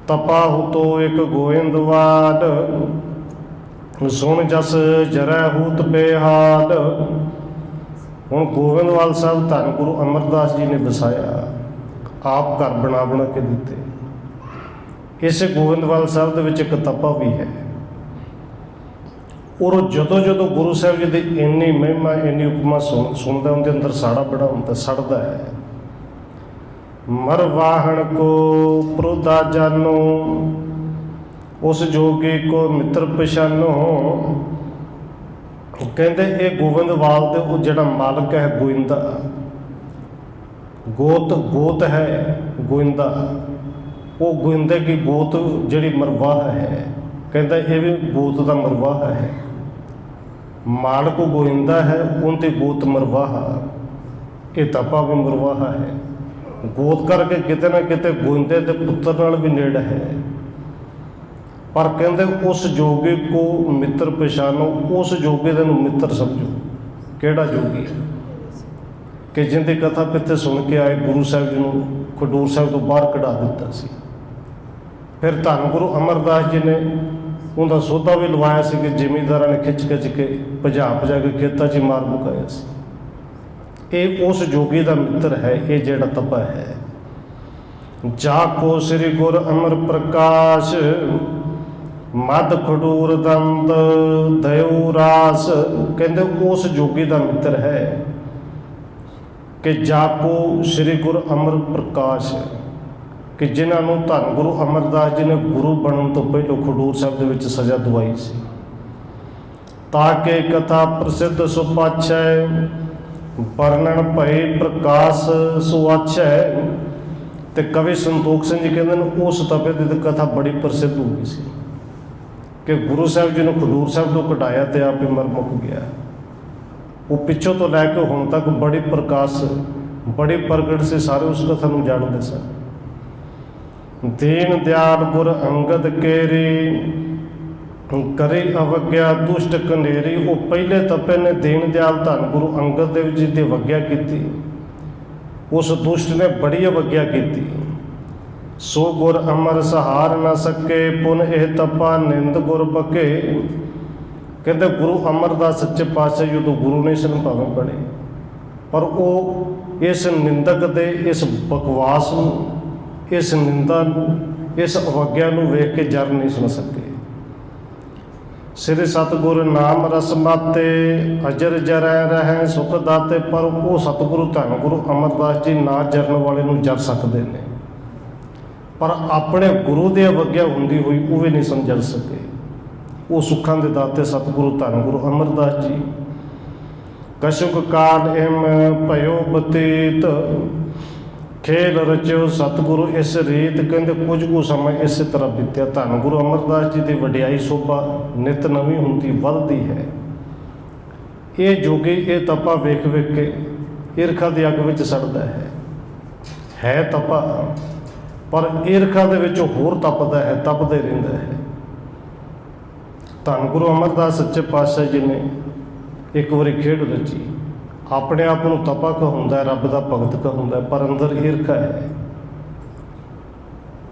ਤਪਾਹੁ ਤੋ ਇੱਕ ਗੋਇੰਦਵਾਡ, ਸੁਣ ਜਸ ਜਰੈ ਹੂਤ ਬੇਹਾਲ। ਹੁਣ ਗੋਬਿੰਦਵਾਲ ਸਾਹਿਬ ਧੰਨ ਗੁਰੂ ਅਮਰਦਾਸ ਜੀ ਨੇ ਵਸਾਇਆ, ਆਪ ਘਰ ਬਣਾ ਕੇ ਦਿੱਤੇ। ਇਸੇ ਗੋਬਿੰਦਵਾਲ ਸਾਹਿਬ ਦੇ ਵਿੱਚ ਇੱਕ ਤਪਾ ਵੀ ਹੈ। ਔਰ ਜਦੋਂ ਜਦੋਂ ਗੁਰੂ ਸਾਹਿਬ ਜੀ ਦੀ ਇੰਨੀ ਮਹਿਮਾ, ਇੰਨੀ ਉਪਮਾ ਸੁਣਦਾ, ਉਹਦੇ ਅੰਦਰ ਸਾੜਾ ਬੜਾ ਹੁੰਦਾ, ਸੜਦਾ ਹੈ। ਮਰਵਾਹਣ ਕੋ ਪ੍ਰੋਦਾ ਜਾਨੋ, ਉਸ ਜੋਗੀ ਕੋ ਮਿੱਤਰ ਪਛਾਨੋ। ਕਹਿੰਦੇ ਇਹ ਗੋਬਿੰਦਵਾਲ ਦੇ ਉਹ ਜਿਹੜਾ ਮਾਲਕ ਹੈ ਗੋਇੰਦਾ, ਗੋਤ ਹੈ ਗੋਇੰਦਾ, ਉਹ ਗੋਇੰਦੇ ਕੀ ਗੋਤ ਜਿਹੜੀ ਮਰਵਾਹ ਹੈ। ਕਹਿੰਦਾ ਇਹ ਵੀ ਗੋਤ ਦਾ ਮਰਵਾਹ ਹੈ। ਮਾਲਕ ਗੋਇੰਦਾ ਹੈ, ਉਹਦੀ ਗੋਤ ਮਰਵਾਹ। ਇਹ ਤਪਾ ਵੀ ਮਰਵਾਹ ਹੈ। ਗੋਤ ਕਰਕੇ ਕਿਤੇ ਨਾ ਕਿਤੇ ਗੋਇੰਦੇ ਦੇ ਪੁੱਤਰ ਨਾਲ ਵੀ ਨੇੜ ਹੈ। ਪਰ ਕਹਿੰਦੇ ਉਸ ਜੋਗੀ ਕੋ ਮਿੱਤਰ ਪਛਾਨੋ, ਉਸ ਜੋਗੀ ਦੇ ਨੂੰ ਮਿੱਤਰ ਸਮਝੋ। ਕਿਹੜਾ ਜੋਗੀ ਕਿ ਜਿੰਦੀ ਕਥਾ ਪਿੱਛੇ ਸੁਣ ਕੇ ਆਏ, ਗੁਰੂ ਸਾਹਿਬ ਜੀ ਨੂੰ ਖਡੂਰ ਸਾਹਿਬ ਤੋਂ ਬਾਹਰ ਕਢਾ ਦਿੱਤਾ ਸੀ। ਫਿਰ ਧੰਨ ਗੁਰੂ ਅਮਰਦਾਸ ਜੀ ਨੇ ਉਹਦਾ ਸੌਦਾ ਵੀ ਲਵਾਇਆ ਸੀ ਕਿ ਜ਼ਿਮੀਂਦਾਰਾਂ ਨੇ ਖਿੱਚ ਕੇ ਭਜਾ ਕੇ ਖੇਤਾਂ 'ਚ ਹੀ ਮਾਰ ਮੁਕਾਇਆ ਸੀ। ਇਹ ਉਸ ਜੋਗੀ ਦਾ ਮਿੱਤਰ ਹੈ, ਇਹ ਜਿਹੜਾ ਤਪਾ ਹੈ। ਜਾ ਕੋ ਸ੍ਰੀ ਗੁਰ ਅਮਰ ਪ੍ਰਕਾਸ਼, ਮਦ ਖਡੂਰ ਦੰਦ ਦਇਓ ਰਾਸ। ਕਹਿੰਦੇ ਉਸ ਜੋਗੀ ਦਾ ਮਿੱਤਰ ਹੈ ਕਿ ਜਾ ਕੋ ਸ੍ਰੀ ਗੁਰ ਅਮਰ ਪ੍ਰਕਾਸ਼, ਕਿ ਜਿਨ੍ਹਾਂ ਨੂੰ ਧੰਨ ਗੁਰੂ ਅਮਰਦਾਸ ਜੀ ਨੇ ਗੁਰੂ ਬਣਨ ਤੋਂ ਪਹਿਲਾਂ ਖਡੂਰ ਸਾਹਿਬ ਦੇ ਵਿੱਚ ਸਜ਼ਾ ਦਵਾਈ ਸੀ। ਤਾਂ ਕਿ ਕਥਾ ਪ੍ਰਸਿੱਧ ਸੁਪਾਛੈ, ਵਰਣਨ ਭਏ ਪ੍ਰਕਾਸ਼ ਸੁਆਛੈ। ਤੇ ਕਵੀ ਸੰਤੋਖ ਸਿੰਘ ਜੀ ਕਹਿੰਦੇ ਨੇ ਉਸ ਤਪੇ ਦੀ ਕਥਾ ਬੜੀ ਪ੍ਰਸਿੱਧ ਹੋ ਗਈ ਸੀ ਕਿ ਗੁਰੂ ਸਾਹਿਬ ਜੀ ਨੂੰ ਖਡੂਰ ਸਾਹਿਬ ਤੋਂ ਕਢਾਇਆ ਤੇ ਆਪ ਹੀ ਮਰ ਮੁੱਕ ਗਿਆ। ਉਹ ਪਿੱਛੋਂ ਤੋਂ ਲੈ ਕੇ ਹੁਣ ਤੱਕ ਬੜੀ ਪ੍ਰਕਾਸ਼, ਬੜੀ ਪ੍ਰਗਟ ਸੀ, ਸਾਰੇ ਉਸ ਕਥਾ ਨੂੰ ਜਾਣਦੇ ਸਨ। ਦੀਨ ਦਿਆਲ ਗੁਰ ਅੰਗਦ ਕੇਰੀ, ਕਰੇ ਅਵਗਿਆ ਦੁਸ਼ਟ ਕਨੇਰੀ। ਉਹ ਪਹਿਲੇ ਤਪੇ ਨੇ ਦੀਨ ਦਿਆਲ ਧੰਨ ਗੁਰੂ ਅੰਗਦ ਦੇਵ ਜੀ ਦੀ ਅਵਗਿਆ ਕੀਤੀ, ਉਸ ਦੁਸ਼ਟ ਨੇ ਬੜੀ ਅਵਗਿਆ ਕੀਤੀ। ਸੋ ਗੁਰ ਅਮਰ ਸਹਾਰ ਨਾ ਸਕੇ, ਪੁਨ ਇਹ ਤਪਾ ਨਿੰਦ ਗੁਰ ਬਕੇ। ਕਹਿੰਦੇ ਗੁਰੂ ਅਮਰਦਾਸ ਸੱਚੇ ਪਾਤਸ਼ਾਹ ਜੀ ਤੋਂ ਗੁਰੂ ਨਹੀਂ ਸਨ ਭਾਵੇਂ ਬਣੇ, ਪਰ ਉਹ ਇਸ ਨਿੰਦਕ ਦੇ ਇਸ ਬਕਵਾਸ ਨੂੰ, ਇਸ ਨਿੰਦਾ ਨੂੰ, ਇਸ ਅਵਗਿਆ ਨੂੰ ਵੇਖ ਕੇ ਜਰ ਨਹੀਂ ਸੁਣ ਸਕੇ। ਸ੍ਰੀ ਸਤਿਗੁਰ ਨਾਮ ਰਸ ਮਾਤੇ, ਅਜਰ ਜਰੈ ਰਹਿ ਸੁਖ ਦਾਤੇ। ਪਰ ਉਹ ਸਤਿਗੁਰੂ ਧੰਨ ਗੁਰੂ ਅਮਰਦਾਸ ਜੀ ਨਾ ਜਰਨ ਵਾਲੇ ਨੂੰ ਜਰ ਸਕਦੇ ਨੇ, ਪਰ ਆਪਣੇ ਗੁਰੂ ਦੀ ਅਵਗਿਆ ਹੁੰਦੀ ਹੋਈ ਉਹ ਵੀ ਨਹੀਂ ਸਮਝ ਸਕੇ। ਉਹ ਸੁੱਖਾਂ ਦੇ ਦਾਤੇ ਸਤਿਗੁਰੂ ਧੰਨ ਗੁਰੂ ਅਮਰਦਾਸ ਜੀ। ਕਸ਼ੁਕ ਕਾਲ ਇਮ ਭਇਓ ਬਤੀਤ, ਖੇਲ ਰਚਿਓ ਸਤਿਗੁਰੂ ਇਸ ਰੀਤ। ਕਹਿੰਦੇ ਕੁਝ ਕੁ ਸਮਾਂ ਇਸੇ ਤਰ੍ਹਾਂ ਬੀਤਿਆ। ਧੰਨ ਗੁਰੂ ਅਮਰਦਾਸ ਜੀ ਦੀ ਵਡਿਆਈ ਸੋਭਾ ਨਿਤ ਨਵੀਂ ਹੁੰਦੀ, ਵੱਧਦੀ ਹੈ। ਇਹ ਜੋਗੀ ਇਹ ਤਪਾ ਵੇਖ ਕੇ ਈਰਖਾ ਦੀ ਅੱਗ ਵਿੱਚ ਸੜਦਾ ਹੈ ਤਪਾ, ਪਰ ਈਰਖਾ ਦੇ ਵਿੱਚ ਹੋਰ ਤਪਦਾ ਹੈ, ਤਪਦੇ ਰਹਿੰਦਾ ਹੈ। ਧੰਨ ਗੁਰੂ ਅਮਰਦਾਸ ਸੱਚੇ ਪਾਤਸ਼ਾਹ ਜੀ ਨੇ ਇੱਕ ਵਾਰੀ ਖੇਡ ਰਚੀ। ਆਪਣੇ ਆਪ ਨੂੰ ਤਪਾ ਕਹਾਉਂਦਾ, ਰੱਬ ਦਾ ਭਗਤ ਕਹਾਉਂਦਾ, ਪਰ ਅੰਦਰ ਈਰਖਾ ਹੈ।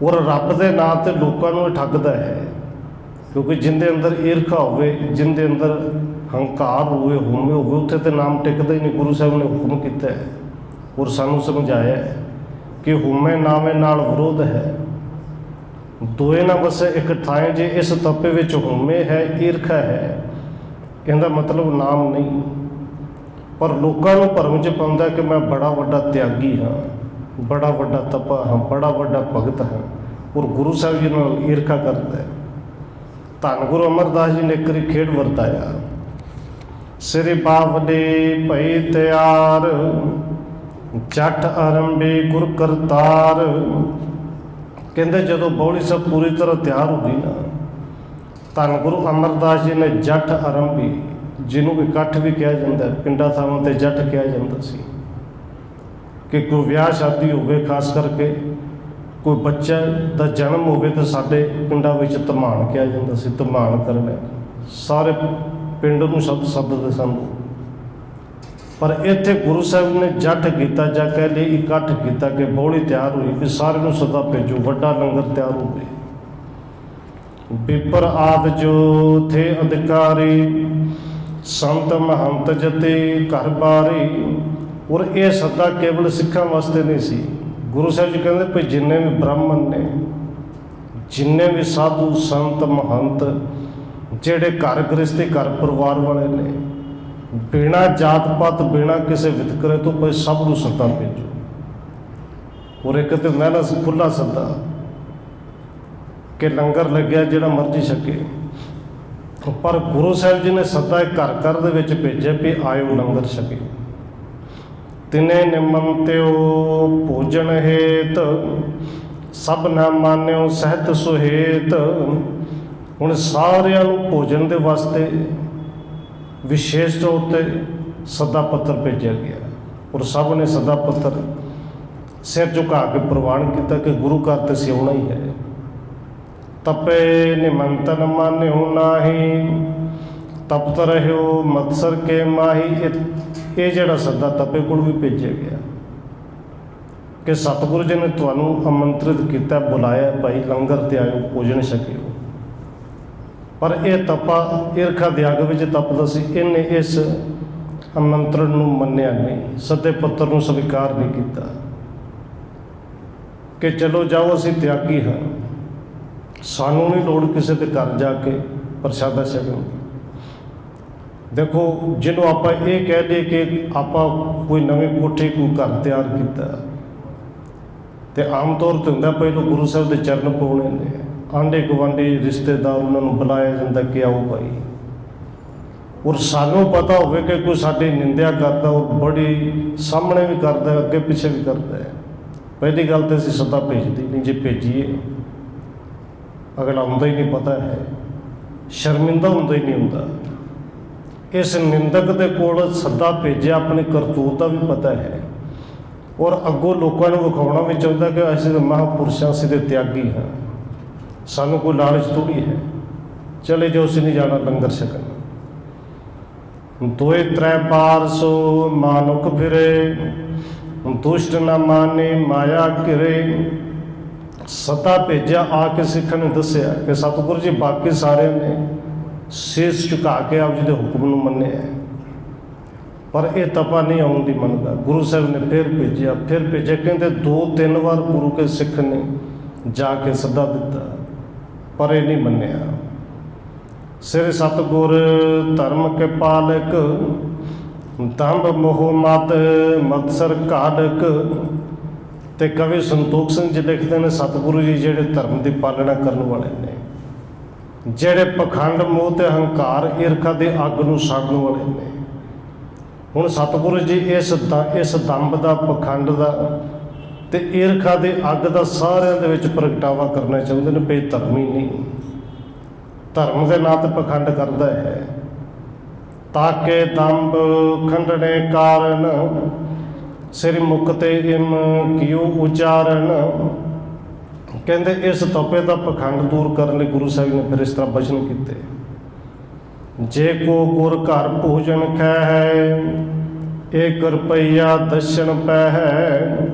ਔਰ ਰੱਬ ਦੇ ਨਾਂ 'ਤੇ ਲੋਕਾਂ ਨੂੰ ਇਹ ਠੱਗਦਾ ਹੈ, ਕਿਉਂਕਿ ਜਿੰਦੇ ਅੰਦਰ ਈਰਖਾ ਹੋਵੇ, ਜਿੰਦੇ ਅੰਦਰ ਹੰਕਾਰ ਹੋਵੇ, ਹਉਮੈ ਹੋਵੇ, ਉੱਥੇ ਤੇ ਨਾਮ ਟਿਕਦਾ ਹੀ ਨਹੀਂ। ਗੁਰੂ ਸਾਹਿਬ ਨੇ ਹੁਕਮ ਕੀਤਾ ਹੈ ਔਰ ਸਾਨੂੰ ਸਮਝਾਇਆ ਹੈ ਕਿ ਹਉਮੈ ਨਾਵੇਂ ਨਾਲ ਵਿਰੋਧ ਹੈ, ਦੋਏ ਨਾ ਵਸੇ ਇੱਕ ਥਾਂ। ਜੇ ਇਸ ਤਪੇ ਵਿੱਚ ਹਉਮੈ ਹੈ, ਈਰਖਾ ਹੈ, ਇਹਦਾ ਮਤਲਬ ਨਾਮ ਨਹੀਂ। ਪਰ ਲੋਕਾਂ ਨੂੰ ਭਰਮ 'ਚ ਪਾਉਂਦਾ ਕਿ ਮੈਂ ਬੜਾ ਵੱਡਾ ਤਿਆਗੀ ਹਾਂ, ਬੜਾ ਵੱਡਾ ਤਪਾ ਹਾਂ, ਬੜਾ ਵੱਡਾ ਭਗਤ ਹਾਂ, ਔਰ ਗੁਰੂ ਸਾਹਿਬ ਜੀ ਨਾਲ ਈਰਖਾ ਕਰਦਾ ਹੈ। ਧੰਨ ਗੁਰੂ ਅਮਰਦਾਸ ਜੀ ਨੇ ਇੱਕ ਵਾਰੀ ਖੇਡ ਵਰਤਾਇਆ। ਸ੍ਰੀ ਬਾਵਲੇ ਭਈ ਤਿਆਰ, ਜੱਟ ਆਰੰਭੇ ਗੁਰ ਕਰਤਾਰ। ਕਹਿੰਦੇ ਜਦੋਂ ਬੌਲੀ ਸਾਹਿਬ ਪੂਰੀ ਤਰ੍ਹਾਂ ਤਿਆਰ ਹੋ ਗਈ ਨਾ, ਧੰਨ ਗੁਰੂ ਅਮਰਦਾਸ ਜੀ ਨੇ ਜੱਟ ਆਰੰਭੀ, ਜਿਹਨੂੰ ਇਕੱਠ ਵੀ ਕਿਹਾ ਜਾਂਦਾ, ਪਿੰਡਾਂ ਥਾਵਾਂ 'ਤੇ ਜੱਟ ਕਿਹਾ ਜਾਂਦਾ ਸੀ, ਕਿ ਕੋਈ ਵਿਆਹ ਸ਼ਾਦੀ ਹੋਵੇ, ਖਾਸ ਕਰਕੇ ਕੋਈ ਬੱਚਾ ਦਾ ਜਨਮ ਹੋਵੇ ਤਾਂ ਸਾਡੇ ਪਿੰਡਾਂ ਵਿੱਚ ਧਮਾਨ ਕਿਹਾ ਜਾਂਦਾ ਸੀ। ਧਮਾਨ ਕਰਨਾ, ਸਾਰੇ ਪਿੰਡ ਨੂੰ ਸੱਦਦੇ ਸਨ। ਪਰ ਇੱਥੇ ਗੁਰੂ ਸਾਹਿਬ ਨੇ ਜੱਟ ਕੀਤਾ, ਜਾਂ ਕਹਿ ਲਈ ਇਕੱਠ ਕੀਤਾ, ਕਿ ਬੌਲੀ ਤਿਆਰ ਹੋਈ ਵੀ ਸਾਰੇ ਨੂੰ ਸਦਾ ਭੇਜੋ, ਵੱਡਾ ਲੰਗਰ ਤਿਆਰ ਹੋਵੇ। ਵਿਪਰ ਆਦਿ ਜੋ ਥੇ ਅਧਿਕਾਰੀ, ਸੰਤ ਮਹੰਤ ਜਤੇ ਘਰ ਬਾਰੀ। ਔਰ ਇਹ ਸੱਦਾ ਕੇਵਲ ਸਿੱਖਾਂ ਵਾਸਤੇ ਨਹੀਂ ਸੀ। ਗੁਰੂ ਸਾਹਿਬ ਜੀ ਕਹਿੰਦੇ ਵੀ ਜਿੰਨੇ ਵੀ ਬ੍ਰਾਹਮਣ ਨੇ, ਜਿੰਨੇ ਵੀ ਸਾਧੂ ਸੰਤ ਮਹੰਤ, ਜਿਹੜੇ ਘਰ ਗ੍ਰਸਤੀ, ਘਰ ਪਰਿਵਾਰ ਵਾਲੇ ਨੇ, ਬਿਨਾਂ ਜਾਤ ਪਾਤ, ਬਿਨਾਂ ਕਿਸੇ ਵਿਤਕਰੇ ਤੋਂ ਕੋਈ ਸਭ ਨੂੰ ਸੱਦਾ ਭੇਜੋ। ਔਰ ਇੱਕ ਤੇ ਮੈਂ ਨਾ ਖੁੱਲ੍ਹਾ ਸੱਦਾ ਕਿ ਲੰਗਰ ਲੱਗਿਆ, ਜਿਹੜਾ ਮਰਜ਼ੀ ਛਕੇ। ਪਰ ਗੁਰੂ ਸਾਹਿਬ ਜੀ ਨੇ ਸੱਦਾ ਘਰ ਘਰ ਦੇ ਵਿੱਚ ਭੇਜਿਆ ਵੀ ਆਇਓ ਲੰਗਰ ਛਕੇ। ਤਿਨੇ ਨਿਮੰਤਿਓ ਭੋਜਨ ਹੇਤ, ਸਭ ਨਾ ਮਾਨਿਓ ਸਹਿਤ ਸੁਹੇਤ। ਹੁਣ ਸਾਰਿਆਂ ਨੂੰ ਭੋਜਨ ਦੇ ਵਾਸਤੇ ਵਿਸ਼ੇਸ਼ ਤੌਰ 'ਤੇ ਸੱਦਾ ਪੱਤਰ ਭੇਜਿਆ ਗਿਆ, ਔਰ ਸਭ ਨੇ ਸੱਦਾ ਪੱਤਰ ਸਿਰ ਝੁਕਾ ਕੇ ਪ੍ਰਵਾਨ ਕੀਤਾ ਕਿ ਗੁਰੂ ਘਰ 'ਤੇ ਸਿਉਣਾ ਹੀ ਹੈ। ਤਪੇ ਨਿਮੰਤਨ ਮਾਨਿਓ ਨਾਹੀ, ਤਪਤ ਰਹਿਓ ਮਤਸਰ ਕੇ ਮਾਹੀ। ਇਹ ਜਿਹੜਾ ਸੱਦਾ ਤਪੇ ਕੋਲ ਵੀ ਭੇਜਿਆ ਗਿਆ ਕਿ ਸਤਿਗੁਰੂ ਜੀ ਨੇ ਤੁਹਾਨੂੰ ਆਮੰਤਰਿਤ ਕੀਤਾ, ਬੁਲਾਇਆ, ਭਾਈ ਲੰਗਰ 'ਤੇ ਆਇਓ, ਭੋਜਨ ਛਕਿਓ। ਪਰ ਇਹ ਤਪਾ ਈਰਖਾ ਦੀ ਅੱਗ ਵਿੱਚ ਤਪਦਾ ਸੀ। ਇਹਨੇ ਇਸ ਆਮੰਤਰਣ ਨੂੰ ਮੰਨਿਆ ਨਹੀਂ, ਸੱਦੇ ਪੱਤਰ ਨੂੰ ਸਵੀਕਾਰ ਨਹੀਂ ਕੀਤਾ ਕਿ ਚਲੋ ਜਾਓ, ਅਸੀਂ ਤਿਆਗੀ ਹਾਂ, ਸਾਨੂੰ ਨਹੀਂ ਲੋੜ ਕਿਸੇ ਦੇ ਘਰ ਜਾ ਕੇ ਪ੍ਰਸ਼ਾਦਾ ਛਕਣ ਦੀ। ਦੇਖੋ, ਜਿਹਨੂੰ ਆਪਾਂ ਇਹ ਕਹਿ ਲਈਏ ਕਿ ਆਪਾਂ ਕੋਈ ਨਵੀਂ ਕੋਠੀ, ਕੋਈ ਘਰ ਤਿਆਰ ਕੀਤਾ, ਤੇ ਆਮ ਤੌਰ 'ਤੇ ਹੁੰਦਾ ਪਹਿਲਾਂ ਗੁਰੂ ਸਾਹਿਬ ਦੇ ਚਰਨ ਪਾਉਣੇ ਨੇ, ਆਂਢੇ ਗੁਆਂਢੀ ਰਿਸ਼ਤੇਦਾਰ ਉਹਨਾਂ ਨੂੰ ਬੁਲਾਇਆ ਜਾਂਦਾ ਕਿ ਆਓ ਭਾਈ, ਔਰ ਸਾਨੂੰ ਪਤਾ ਹੋਵੇ ਕਿ ਕੋਈ ਸਾਡੀ ਨਿੰਦਿਆ ਕਰਦਾ, ਔਰ ਬੜੀ ਸਾਹਮਣੇ ਵੀ ਕਰਦਾ, ਅੱਗੇ ਪਿੱਛੇ ਵੀ ਕਰਦਾ ਹੈ, ਪਹਿਲੀ ਗੱਲ ਤਾਂ ਅਸੀਂ ਸੱਦਾ ਭੇਜਦੇ ਨਹੀਂ। ਜੇ ਭੇਜੀਏ ਅਗਲਾ ਹੁੰਦਾ ਹੀ ਨਹੀਂ, ਪਤਾ ਹੈ, ਸ਼ਰਮਿੰਦਾ ਹੁੰਦਾ ਹੀ ਨਹੀਂ ਹੁੰਦਾ। ਇਸ ਨਿੰਦਕ ਦੇ ਕੋਲ ਸੱਦਾ ਭੇਜਿਆ, ਆਪਣੀ ਕਰਤੂਤ ਦਾ ਵੀ ਪਤਾ ਹੈ, ਔਰ ਅੱਗੋਂ ਲੋਕਾਂ ਨੂੰ ਵਿਖਾਉਣਾ ਵੀ ਚਾਹੁੰਦਾ ਕਿ ਅਸੀਂ ਤਾਂ ਮਹਾਂਪੁਰਸ਼ਾਂ, ਅਸੀਂ ਤੇ ਤਿਆਗੀ ਹਾਂ, ਸਾਨੂੰ ਕੋਈ ਲਾਲਚ ਥੋੜ੍ਹੀ ਹੈ, ਚਲੇ ਜਾਓ, ਅਸੀਂ ਨਹੀਂ ਜਾਣਾ ਲੰਗਰ ਛਕਣ। ਦੋਏ ਤ੍ਰੈ ਪਾਰ ਸੋ ਮਾਨੁਖ ਫਿਰੇ, ਦੁਸ਼ਟ ਨਾ ਮਾਨੇ ਮਾਇਆ ਘਿਰੇ। ਸੱਦਾ ਭੇਜਿਆ, ਆ ਕੇ ਸਿੱਖਾਂ ਨੇ ਦੱਸਿਆ ਕਿ ਸਤਿਗੁਰੂ ਜੀ ਬਾਕੀ ਸਾਰਿਆਂ ਨੇ ਸੀਸ ਝੁਕਾ ਕੇ ਆਪ ਜੀ ਦੇ ਹੁਕਮ ਨੂੰ ਮੰਨਿਆ, ਪਰ ਇਹ ਤਪਾ ਨਹੀਂ ਆਉਣ ਦੀ ਮੰਨਦਾ। ਗੁਰੂ ਸਾਹਿਬ ਨੇ ਫਿਰ ਭੇਜਿਆ, ਕਹਿੰਦੇ 2-3 ਵਾਰ ਗੁਰੂ ਕੇ ਸਿੱਖ ਨੇ ਜਾ ਕੇ ਸੱਦਾ ਦਿੱਤਾ, ਪਰ ਇਹ ਨਹੀਂ ਮੰਨਿਆ। ਸਿਰ ਸਤਿਗੁਰ ਧਰਮ ਕੇ ਪਾਲਕ, ਦੰਭ ਮੋਹ ਮਤ ਮਤਸਰ ਘਾਲਕ। ਤੇ ਕਵੀ ਸੰਤੋਖ ਸਿੰਘ ਜੀ ਲਿਖਦੇ ਨੇ, ਸਤਿਗੁਰੂ ਜੀ ਜਿਹੜੇ ਧਰਮ ਦੀ ਪਾਲਣਾ ਕਰਨ ਵਾਲੇ ਨੇ, ਜਿਹੜੇ ਪਖੰਡ ਮੋਹ ਤੇ ਹੰਕਾਰ ਈਰਖਾ ਦੇ ਅੱਗ ਨੂੰ ਸਾੜਨ ਵਾਲੇ ਨੇ। ਹੁਣ ਸਤਿਗੁਰੂ ਜੀ ਇਸ ਦੰਭ ਦਾ, ਪਖੰਡ ਦਾ ਤੇ ਈਰਖਾ ਦੇ ਅੱਗ ਦਾ ਸਾਰਿਆਂ ਦੇ ਵਿੱਚ ਪ੍ਰਗਟਾਵਾ ਕਰਨਾ ਚਾਹੁੰਦੇ ਨੇ ਵੀ ਧਰਮੀ ਨਹੀਂ, ਧਰਮ ਦੇ ਨਾਂ ਤੇ ਪਖੰਡ ਕਰਦਾ ਹੈ। ਤਾਕੇ ਦੰਭ ਖੰਡਣੇ ਕਾਰਨ, ਸਿਰ ਮੁਖ ਤੇ ਇਮ ਕਿਉ ਉਚਾਰਨ। ਕਹਿੰਦੇ ਇਸ ਤਪੇ ਦਾ ਪਖੰਡ ਦੂਰ ਕਰਨ ਲਈ ਗੁਰੂ ਸਾਹਿਬ ਨੇ ਫਿਰ ਇਸ ਤਰ੍ਹਾਂ ਬਚਨ ਕੀਤੇ, ਜੇ ਕੋ ਗੁਰ ਘਰ ਭੋਜਨ ਖੈ ਹੈ, 1 ਰੁਪਈਆ ਦਸ਼ਣ ਪੈ ਹੈ।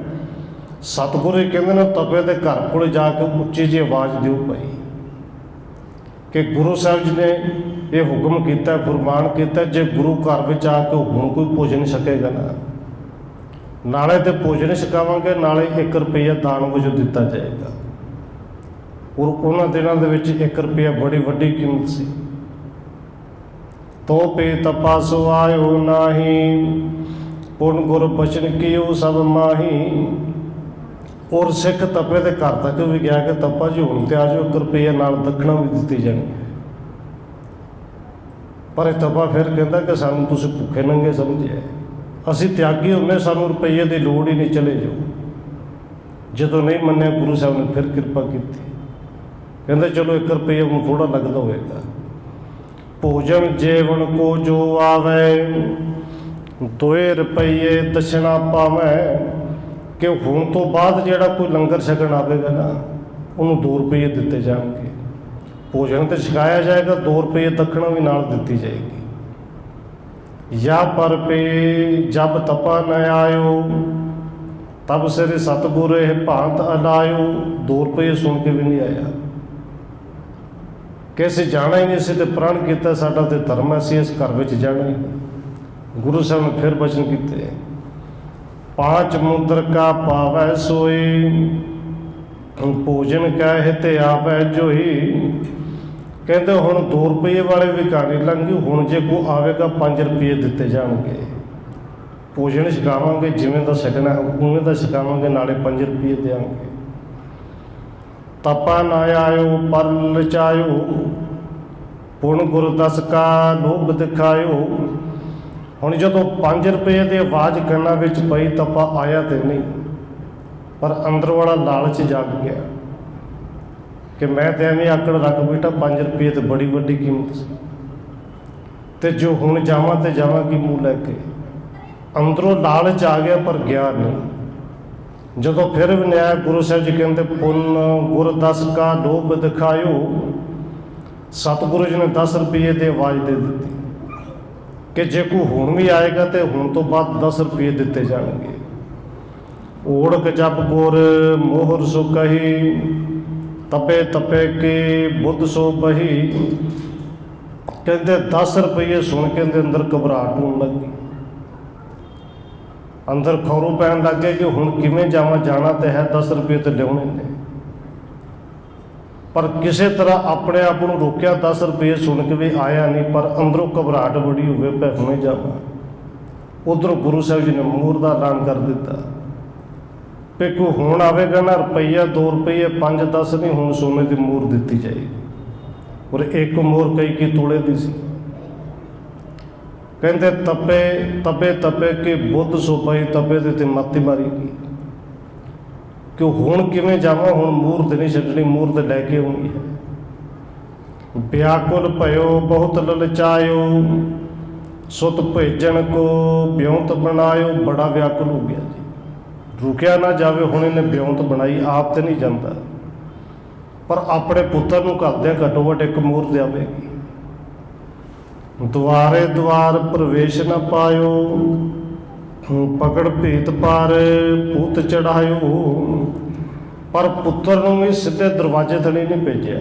ਸਤਿਗੁਰੂ ਕਹਿੰਦੇ ਨੇ ਤਪੇ ਦੇ ਘਰ ਕੋਲ ਜਾ ਕੇ ਉੱਚੀ ਜਿਹੀ ਆਵਾਜ਼ ਦਿਓ ਭਾਈ, ਕਿ ਗੁਰੂ ਸਾਹਿਬ ਜੀ ਨੇ ਇਹ ਹੁਕਮ ਕੀਤਾ, ਫਰਮਾਨ ਕੀਤਾ, ਜੇ ਗੁਰੂ ਘਰ ਵਿੱਚ ਆ ਕੇ ਹੁਣ ਕੋਈ ਭੋਜਨ ਛਕੇਗਾ ਨਾ, ਨਾਲੇ ਤੇ ਭੋਜਨ ਛਕਾਵਾਂਗੇ, ਨਾਲੇ 1 ਰੁਪਈਆ ਦਾਨ ਵਜੋਂ ਦਿੱਤਾ ਜਾਏਗਾ। ਔਰ ਉਹਨਾਂ ਦਿਨਾਂ ਦੇ ਵਿੱਚ 1 ਰੁਪਈਆ ਬੜੀ ਵੱਡੀ ਕੀਮਤ ਸੀ। ਤੋ ਪੇ ਤਪਾ ਸੋ ਆਇਓ ਨਾਹੀ, ਪੁਨ ਗੁਰ ਬਚਨ ਕੀਓ ਸਭ ਮਾਹੀ। ਔਰ ਸਿੱਖ ਤਪੇ ਦੇ ਘਰ ਤੱਕ ਵੀ ਗਿਆ ਕਿ ਤਪਾ ਜੀ ਹੁਣ ਤੇ ਆ ਜਾਓ, 1 ਰੁਪਈਆ ਨਾਲ ਦੱਖਣਾ ਵੀ ਦਿੱਤੀ ਜਾਣੀ ਹੈ। ਪਰ ਇਹ ਤਪਾ ਫਿਰ ਕਹਿੰਦਾ ਕਿ ਸਾਨੂੰ ਤੁਸੀਂ ਭੁੱਖੇ ਨੰਗੇ ਸਮਝਿਆ, ਅਸੀਂ ਤਿਆਗੀ ਹੁੰਦੇ, ਸਾਨੂੰ ਰੁਪਈਏ ਦੀ ਲੋੜ ਹੀ ਨਹੀਂ, ਚਲੇ ਜਾਓ। ਜਦੋਂ ਨਹੀਂ ਮੰਨਿਆ ਗੁਰੂ ਸਾਹਿਬ ਨੇ ਫਿਰ ਕਿਰਪਾ ਕੀਤੀ, ਕਹਿੰਦੇ ਚਲੋ 1 ਰੁਪਈਆ ਨੂੰ ਥੋੜ੍ਹਾ ਲੱਗਦਾ ਹੋਵੇਗਾ। ਭੋਜਨ ਜੀਵਨ ਕੋ ਜੋ ਆਵੇ, 2 ਰੁਪਈਏ ਦਸ਼ਣਾ ਪਾਵੇਂ। ਕਿ ਹੁਣ ਤੋਂ ਬਾਅਦ ਜਿਹੜਾ ਕੋਈ ਲੰਗਰ ਛਕਣ ਆਵੇਗਾ ਨਾ, ਉਹਨੂੰ 2 ਰੁਪਈਏ ਦਿੱਤੇ ਜਾਣਗੇ। ਭੋਜਨ ਤੇ ਛਕਾਇਆ ਜਾਏਗਾ, 2 ਰੁਪਈਏ ਦੱਖਣਾ ਵੀ ਨਾਲ ਦਿੱਤੀ ਜਾਏਗੀ। ਜਾਂ ਪਰ ਪੇ ਜਬ ਤਪਾ ਨ ਆਇਓ, ਤਬ ਸਿਰ ਸਤਿਗੁਰ ਇਹ ਭਾਂਤ ਅਲਾਇਓ। 2 ਰੁਪਈਏ ਸੁਣ ਕੇ ਵੀ ਨਹੀਂ ਆਇਆ ਕਿ ਅਸੀਂ ਜਾਣਾ ਹੀ ਨਹੀਂ, ਅਸੀਂ ਤੇ ਪ੍ਰਣ ਕੀਤਾ, ਸਾਡਾ ਤੇ ਧਰਮ, ਅਸੀਂ ਇਸ ਘਰ ਵਿੱਚ ਜਾਣਾ ਹੀ ਨਹੀਂ। ਗੁਰੂ ਸਾਹਿਬ ਨੇ ਫਿਰ ਬਚਨ ਕੀਤੇ, 5 ਮੁੰਦਰ ਕਾ ਪਾਵੈ ਸੋਈ, ਭੋਜਨ ਕਹਿ ਤੇ ਆਵੈ ਜੋਈ। ਕਹਿੰਦੇ ਹੁਣ 2 ਰੁਪਈਏ ਵਾਲੇ ਵੀ ਕਹਾਣੀ ਲੰਘੀ, ਹੁਣ ਜੇ ਕੋਈ ਆਵੇਗਾ 5 ਰੁਪਈਏ ਦਿੱਤੇ ਜਾਣਗੇ। ਭੋਜਨ ਛਕਾਵਾਂਗੇ, ਜਿਵੇਂ ਦਾ ਛਕਣਾ ਉਵੇਂ ਦਾ ਛਕਾਵਾਂਗੇ, ਨਾਲੇ 5 ਰੁਪਈਏ ਦਿਆਂਗੇ। ਤਪਾ ਨਾ ਆਇਓ ਪਰ ਲਚਾਇਓ, ਪੁਣ ਗੁਰਦਸ ਕਾ ਲੋਭ ਦਿਖਾਇਓ। ਹੁਣ ਜਦੋਂ 5 ਰੁਪਏ ਦੀ ਆਵਾਜ਼ ਕੰਨਾਂ ਵਿੱਚ ਪਈ, ਤਪਾ ਆਇਆ ਤੇ ਨਹੀਂ, ਪਰ ਅੰਦਰ ਵਾਲਾ ਲਾਲਚ ਜਾਗ ਗਿਆ ਕਿ ਮੈਂ ਤੇ ਐਵੇਂ ਆਕੜ ਰੱਖ ਬੈਠਾ, 5 ਰੁਪਏ ਤੇ ਬੜੀ ਵੱਡੀ ਕੀਮਤ ਸੀ, ਤੇ ਜੋ ਹੁਣ ਜਾਵਾਂ ਤੇ ਜਾਵਾਂ ਕੀ ਮੂੰਹ ਲੈ ਕੇ। ਅੰਦਰੋਂ ਲਾਲਚ ਆ ਗਿਆ ਪਰ ਗਿਆ ਨਹੀਂ। ਜਦੋਂ ਫਿਰ ਵੀ ਨਿਆਇ ਗੁਰੂ ਸਾਹਿਬ ਜੀ ਕਹਿੰਦੇ, ਪੁੰਨ ਗੁਰਦਸ ਕਾ ਲੋਭ ਦਿਖਾਇਓ। ਸਤਿਗੁਰੂ ਜੀ ਨੇ 10 ਰੁਪਏ ਦੀ ਆਵਾਜ਼ ਦੇ ਦਿੱਤੀ ਕਿ ਜੇ ਕੋਈ ਹੁਣ ਵੀ ਆਏਗਾ ਤੇ ਹੁਣ ਤੋਂ ਬਾਅਦ 10 ਰੁਪਏ ਦਿੱਤੇ ਜਾਣਗੇ। ਓੜਕ ਜਪ ਗੁਰ ਮੋਹਰ ਸੋ ਕਹੀ, ਤਪੇ ਤਪੇ ਕੇ ਬੁੱਧ ਸੋ ਬਹੀ। कहते 10 रुपये सुन के अंदर घबराहट होने लग गई, अंदर खौरू पैन लग गए कि हुण किवें जावां, जाना तो है 10 रुपये तो लियाने ने। पर किसी तरह अपने आप को रोकिया, 10 रुपये सुन के भी आया नहीं, पर अंदरों घबराहट बड़ी हुए पै हुणे जावां। उधरों गुरु साहब जी ने मोहर का ऐलान कर दिता भी कोई हुण आवेगा ना रुपया 2 रुपये 5 10 नहीं, हुण सोने की मोहर दी जाएगी। और एक मोहर कई तोले की सी। कहते तपे तपे तपे कि बुद्ध सोपाई तपे ते मत्ती मारी गई कि हुण किवें जावां, हुण मोहर तो नहीं छड्डणी, मोहर तो लैके आउणी है। व्याकुल भयो बहुत ललचायो, सुत भेजण को ब्योंत बनायो। बड़ा व्याकुल हो गया जी, रुकिया ना जावे, हुण इन्हें ब्योंत बनाई, आप तो नहीं जाता, पर अपने पुत्र नूं घरदे घट्टो घट एक मोहर देवेगी। द्वारे द्वार प्रवेश न पायो, पकड़ भीत पार भूत चढ़ायो। पर पुत्र नूं भी सीधे दरवाजे थली नहीं भेजिया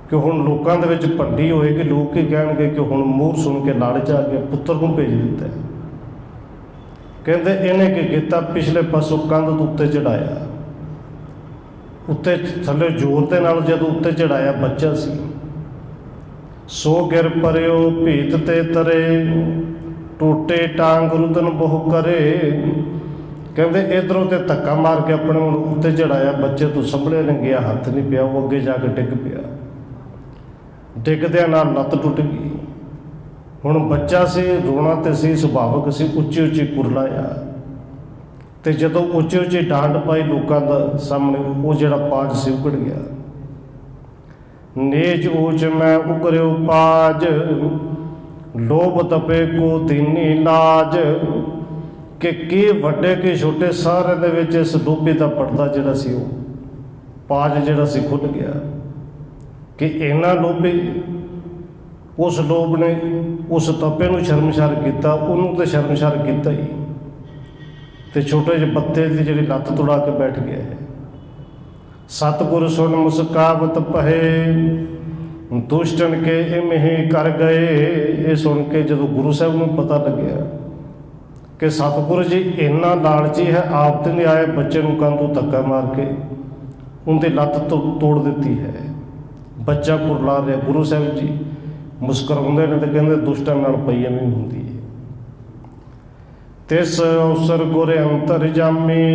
कि हुण लोकां दे विच भंडी होएगी, लोग की कहणगे कि हुण मोहर सुन के लालच आ गया, पुत्र नूं भेज दिता। कहते इन्हें की कीता, पिछले पासों कंध तो उत्ते चढ़ाया, उत्ते थले जोर दे नाल जदों उत्ते चढ़ाया बच्चा सी। सो गिर परियो भीत ते तरे, टूटे टांग रुदन बहु करे। कहते इधरों ते धक्का मार के अपने उत्ते चढ़ाया, बच्चे तो संभलिया नहीं गया, हथ नहीं पिया, वो अगे जाके डिग पिया, डिगद्या नाल लत्त टुट गई। हुण बच्चा से रोना तो सी सुभाविक सी, उच्ची उच्ची कुरलाया, तो जदों उच्ची उच्ची डांड पाई लोगों का सामने, वो जिहड़ा पाज से उगड़ गया। नीच ऊच मैं उगरियो पाज, लोभ तपे को दीनी लाज। कि वड्डे कि छोटे सारे दे विच इस लोभी का पर्दा जिहड़ा सी वो पाज जिहड़ा सी खुल गया कि इन्ना लोभी। उस लोभ ने उस तपे नूं शर्मसार किया, उन्होंने तो शर्मसार किया ही, तो छोटे ਜਿਹੇ पत्ते की जिहड़ी लत्त तुड़ा के बैठ गया है। सतगुर सुन मुस्कावत पहे, दुष्टन के इमही कर गए। ये सुन के जो गुरु साहब को पता लग्या कि सतगुरु जी इन्ना लालची है, आप तो नहीं आए, बच्चे को कंधों धक्का मार के उनकी लत्त तो तोड़ दी है, बच्चा कुरला रहा। गुरु साहब जी मुस्कुराते ने तो कहते दुष्टां नाल पई एवें हुंदी है। तिस अवसर गुर अंतर जामी,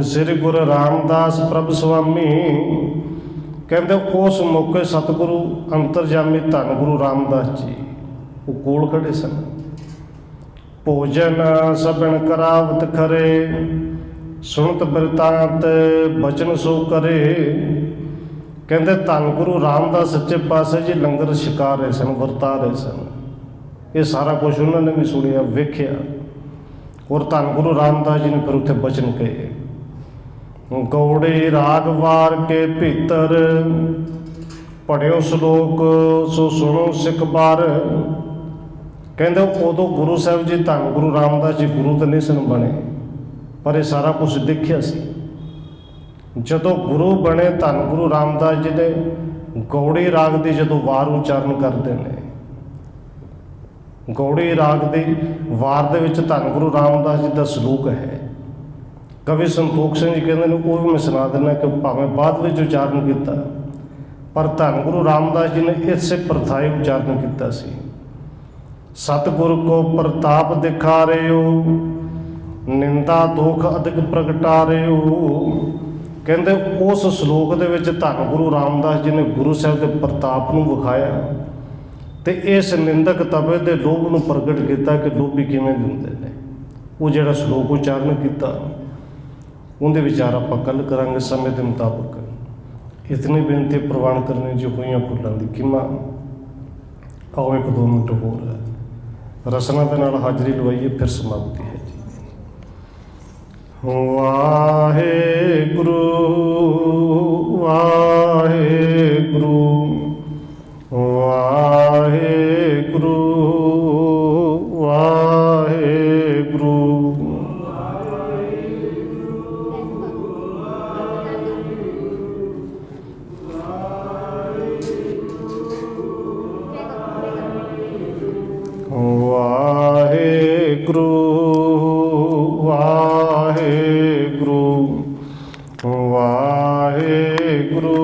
श्री गुरु रामदास प्रभ स्वामी। कहते उस मौके सतगुरु अंतरजामी धन गुरु रामदास जी वो कोल खड़े सन। भोजन सबन करावत खरे, सुनत बिरतांत बचन सो करे। कहते धन गुरु रामदास सच्चे पातशाह जी लंगर छका रहे सन, वरता रहे सन। ये सारा कुछ उन्होंने भी सुनिया वेख्या, और धन गुरु रामदास जी ने फिर उत्थे बचन कहे। गौड़े राग वार के भीतर, पढ़ियो श्लोक सो सुनो सिख बार। कहते उदों गुरु साहब जी धन गुरु रामदास जी गुरु तो नहीं सन बने, पर यह सारा कुछ देखिया सी। जदों गुरु बने धन गुरु रामदास जी ने गौड़ी राग की जदों वार उच्चारण करते हैं, गौड़ी राग की वार दे विच धन गुरु रामदास जी का सलूक है। कवि संतोख सिंह जी कहते हैं, वो भी मैं सुना देना कि भावें बाद में उच्चारण किया, पर धन गुरु रामदास जी ने इसे प्रथाई उच्चारण किया सी। सतगुरु को प्रताप दिखा रहे हो, निंदा दुख अधिक प्रगटा रहे हो। कहते उस श्लोक दे विच धन गुरु रामदास जी ने गुरु साहब के प्रताप नूं विखाया, तो इस निंदक तबे के लोभ नूं प्रगट किया कि लोभी किवें दिंदे ने। वो जिहड़ा श्लोक उच्चारण किया उनके विचार आप कल करांगे समय के मुताबिक। इतनी बेनती प्रवान करने जो हुई फुलों की किमा। आओ 1-2 मिनट होर है, रसना के नाल हाजरी लवाइए, फिर समाप्ति है जी। वाहेगुरु वाहेगुरु वाहेगुरु वाहेगुरु। ਵਾਹਿਗੁਰੂ ਵਾਹਿਗੁਰੂ ਵਾਹਿਗੁਰੂ।